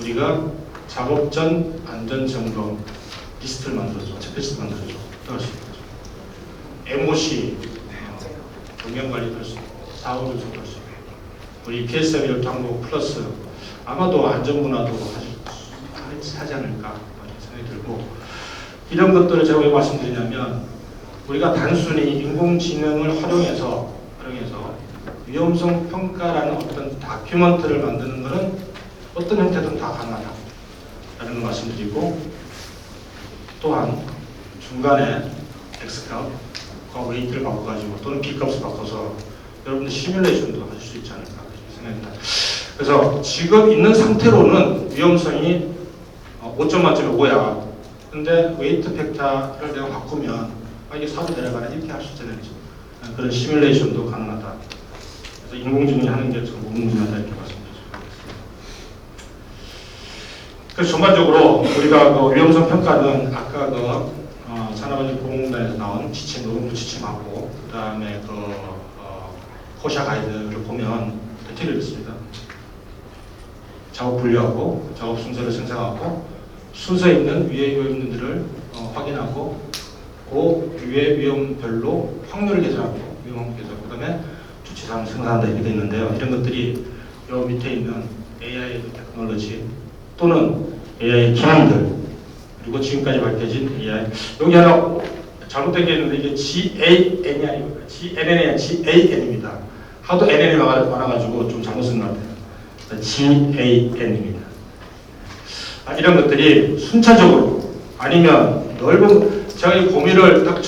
우리가 작업 전 안전점검 리스트를 만들어줘, 체크리스트 만들어줘 할 수 있죠. MOC 경영관리도 할 수 있고 사업을 좀 할 수 있고 우리 PSM을 또 한국 플러스 아마도 안전문화도 하지 않을까 생각이 들고 이런 것들을 제가 왜 말씀드리냐면 우리가 단순히 인공지능을 활용해서 위험성 평가라는 어떤 다큐멘트를 만드는 것은 어떤 형태든 다 가능하다라는 걸 말씀드리고 또한 중간에 X값과 웨이트를 바꿔가지고 또는 B값을 바꿔서 여러분들 시뮬레이션도 하실 수 있지 않을까 생각합니다. 그래서 지금 있는 상태로는 위험성이 5점 만점에 5야. 근데 웨이트 팩터를 내가 바꾸면 이게 4도 내려가나 이렇게 할 수 있잖아요. 그런 시뮬레이션도 가능하다. 그래서 인공지능이 하는 게 좀 무궁무진하다 이렇게 말씀드리겠습니다. 그래서 전반적으로 우리가 그 위험성 평가는 아까 그 산업안전보건공단에서 나온 지침, 노동부 지침하고 그 다음에 코샤 가이드를 보면 대체를 있습니다. 작업 분류하고 작업 순서를 생성하고 순서에 있는 위해 위험들을 확인하고 그 위해 위험별로 확률을 계산하고 위험 계산 그다음에 조치사항을 생산한다 이렇게 되어 있는데요. 이런 것들이 요 밑에 있는 AI 테크놀로지 또는 AI 기능들 그리고 지금까지 밝혀진 AI 여기 하나 잘못된 게 있는데 이게 GAN이 아니고 GNN이 아니라 GAN입니다. 하도 NN이 많아가지고 좀 잘못 쓴 것 같아요. GAN입니다. 이런 것들이 순차적으로 아니면 넓은 제가 이 고민을 딱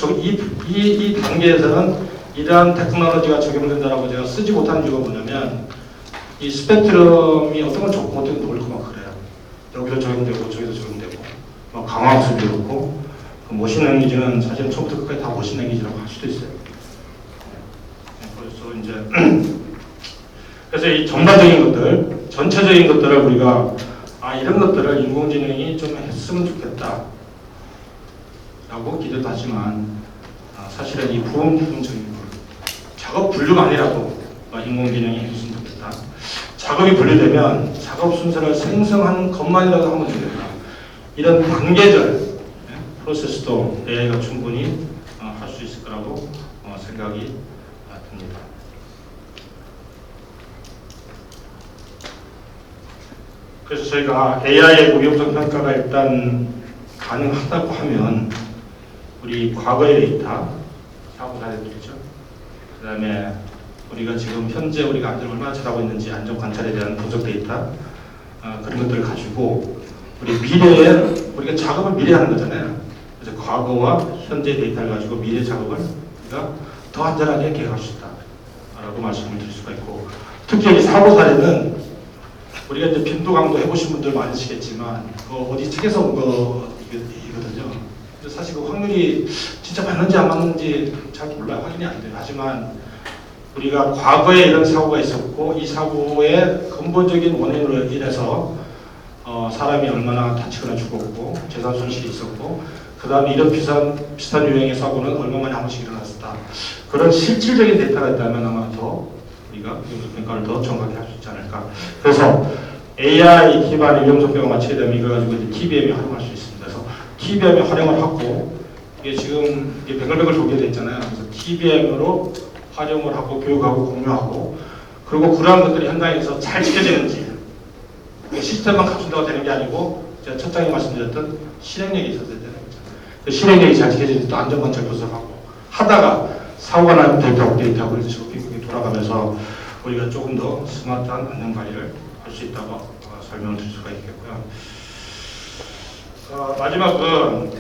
이 단계에서는 이러한 테크놀로지가 적용된다라고 제가 쓰지 못하는 이유가 뭐냐면 이 스펙트럼이 어떤 건 좋고 어떤 건 넓고 막 그래요. 여기도 적용되고 저기도 적용되고 강화학습도 그렇고 머신 랭귀지는 사실은 처음부터 끝까지 다 머신 랭귀지라고 할 수도 있어요. 그래서 이제 그래서 이 전반적인 것들, 전체적인 것들을 우리가 이런 것들을 인공지능이 좀 했으면 좋겠다 라고 기대도 하지만 사실은 이 부분적인 작업 분류만이라도 인공지능이 해줬으면 좋겠다. 작업이 분류되면 작업 순서를 생성하는 것만이라도 하면 좋겠다. 이런 단계적 프로세스도 AI가 충분히 할 수 있을 거라고 생각이 듭니다. 그래서 저희가 AI의 위험성 평가가 일단 가능하다고 하면 우리 과거의 데이터, 사고 사례들이죠. 그 다음에 우리가 지금 현재 우리가 안전을 얼마나 잘하고 있는지 안전 관찰에 대한 분석 데이터 그런 것들을 가지고 우리 미래에 우리가 작업을 미래 하는 거잖아요. 그래서 과거와 현재 데이터를 가지고 미래 작업을 우리가 더 안전하게 계획할 수 있다라고 말씀을 드릴 수가 있고 특히 이 사고 사례는 우리가 이제 빈도 강도 해보신 분들 많으시겠지만 어디 책에서 온 거이거든요. 사실 그 확률이 진짜 맞는지 안 맞는지 잘 몰라요. 확인이 안 돼요. 하지만 우리가 과거에 이런 사고가 있었고 이 사고의 근본적인 원인으로 인해서 사람이 얼마나 다치거나 죽었고 재산 손실이 있었고 그 다음에 이런 비슷한 유형의 사고는 얼마만에 한 번씩 일어났었다. 그런 실질적인 데이터가 있다면 아마 더 우리가 위험성 평가를 더 정확하게 할 수 있지 않을까. 그래서 AI 기반의 위험성 평가 마치게 되면 이걸 가지고 이제 TBM에 활용할 수 있습니다. 그래서 TBM에 활용을 하고 이게 지금 이게 뱅글뱅글 돌게 돼 있잖아요. 그래서 TBM으로 활용을 하고 교육하고 공유하고 그리고 그러한 것들이 현장에서 잘 지켜지는지 시스템만 갖춘다고 되는 게 아니고 제가 첫 장에 말씀드렸던 실행력이 있어야 되는 거죠. 그 실행력이 잘 지켜지는지 또 안전관찰 분석하고 하다가 사고가 나면 데이터 업데이트하고 이런 식으로 빙빙 돌아가면서 우리가 조금 더 스마트한 안전관리를 할 수 있다고 설명을 드릴 수가 있겠고요. 마지막은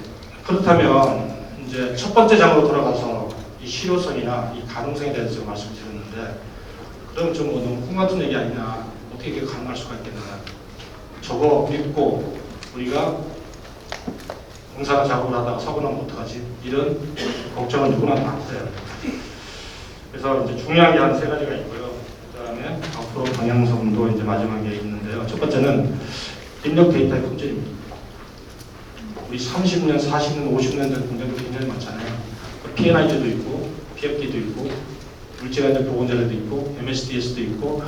그렇다면 이제 첫 번째 장으로 돌아가서 이 실효성이나 이 가능성에 대해서 제가 말씀드렸는데 그럼 좀 너무 꿈 같은 얘기 아니냐 어떻게 이게 가능할 수가 있겠느냐 저거 믿고 우리가 공사나 작업을 하다가 사고 나면 어떡하지 이런 걱정은 누구나 다 하세요. 그래서 이제 중요한 게 한 3가지가 있고요. 그 다음에 앞으로 방향성도 이제 마지막에 있는데 있는데요. 첫 번째는 입력 데이터의 품질입니다. 우리 30년, 40년, 50년 된 공장도 굉장히 많잖아요. P&ID도 있고, PFD도 있고, 물질안전 보건 자료도 있고, MSDS도 있고,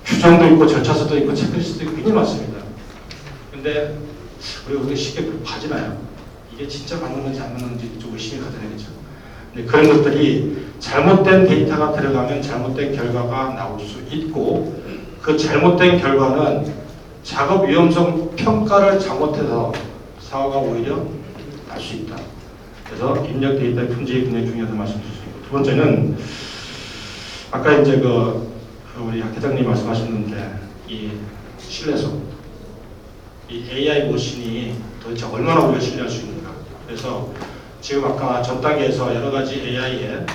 규정도 있고, 절차서도 있고, 체크리스트도 있고, 굉장히 많습니다. 근데 우리가 쉽게 봐지나요? 이게 진짜 맞는 건지 안 맞는 건지 좀 의심이 가져야겠죠. 근데 그런 것들이 잘못된 데이터가 들어가면 잘못된 결과가 나올 수 있고, 그 잘못된 결과는 작업 위험성 평가를 잘못해서 사고가 오히려 날 수 있다. 그래서 입력 데이터의 품질이 굉장히 중요하다는 말씀을 드리고, 두 번째는 아까 이제 우리 학 회장님 말씀하셨는데 이 신뢰성, 이 AI 머신이 도대체 얼마나 우리가 신뢰할 수 있는가. 그래서 지금 아까 전 단계에서 여러 가지 AI의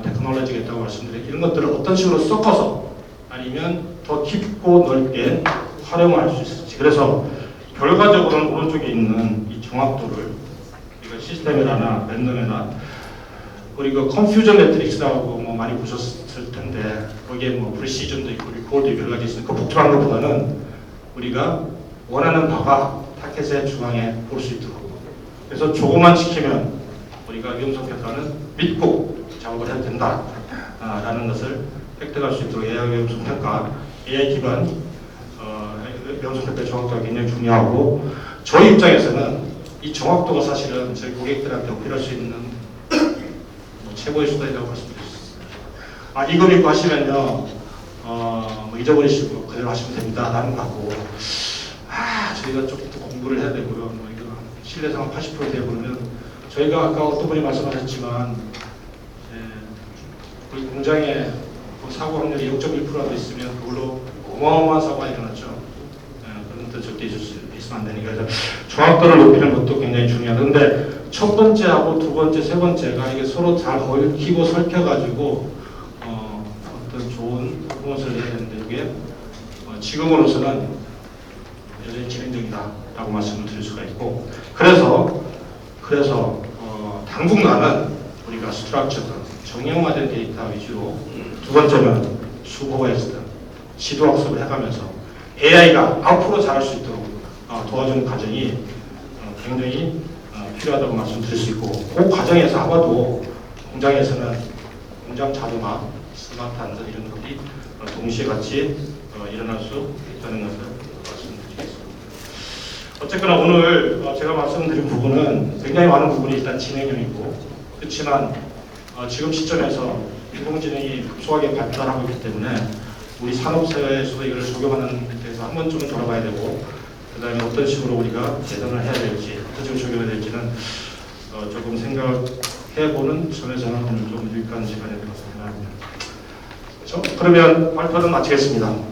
테크놀로지가 있다고 말씀드린 이런 것들을 어떤 식으로 섞어서 아니면 더 깊고 넓게 활용할 수 있을지. 그래서 결과적으로는 오른쪽에 있는 이 정확도를 우리가 시스템에나 랜덤에나 우리 컨퓨전 매트릭스라고 많이 보셨을 텐데 거기에 프리시전도 있고 리코드도 있고 여러 가지 있으니까 복잡한 것보다는 우리가 원하는 바가 타켓의 중앙에 볼 수 있도록. 그래서 조금만 지키면 우리가 위험성 평가는 믿고 작업을 해도 된다라는 것을 획득할 수 있도록 AI 위험성 평가, AI 기반 위험성 평가의 정확도가 굉장히 중요하고, 저희 입장에서는 이 정확도가 사실은 저희 고객들한테 어필할 수 있는 최고의 수단이라고 말씀드렸습니다. 이거 믿고 하시면요, 잊어버리시고 그대로 하시면 됩니다. 라는 거고, 저희가 조금 더 공부를 해야 되고요. 이거 신뢰성 80% 되어버리면, 저희가 아까 어떤 분이 말씀하셨지만, 우리 공장에 사고 확률이 0.1%라도 있으면 그걸로 어마어마한 사고가 일어났죠. 그런 것도 절대 있으면 안 되니까. 그래서 정확도를 높이는 것도 굉장히 중요하다. 근데 첫 번째하고 두 번째, 세 번째가 이게 서로 잘 얽히고 설켜가지고 어떤 좋은 퍼포먼스를 해야 되는데, 이게 지금으로서는 여전히 진행 중이다라고 말씀을 드릴 수가 있고, 그래서 당분간은 우리가 스트럭처든 정형화된 데이터 위주로, 두 번째는 슈퍼바이즈드 지도학습을 해가면서 AI가 앞으로 잘할 수 있도록 도와주는 과정이 굉장히 필요하다고 말씀드릴 수 있고, 그 과정에서 아마도 공장에서는 공장 자동화, 스마트 안전 이런 것들이 동시에 같이 일어날 수 있다는 것을 말씀드리겠습니다. 어쨌거나 오늘 제가 말씀드린 부분은 굉장히 많은 부분이 일단 진행형이고, 그렇지만 지금 시점에서 인공지능이 급속하게 발달하고 있기 때문에 우리 산업사회에서도 이걸 적용하는 데서 한 번쯤은 돌아봐야 되고, 그 다음에 어떤 식으로 우리가 재단을 해야 될지, 어떤 식으로 적용해야 될지는 조금 생각해보는 점에서는 오늘 좀 유익한 시간이 될 것 같습니다. 그러면 발표는 마치겠습니다.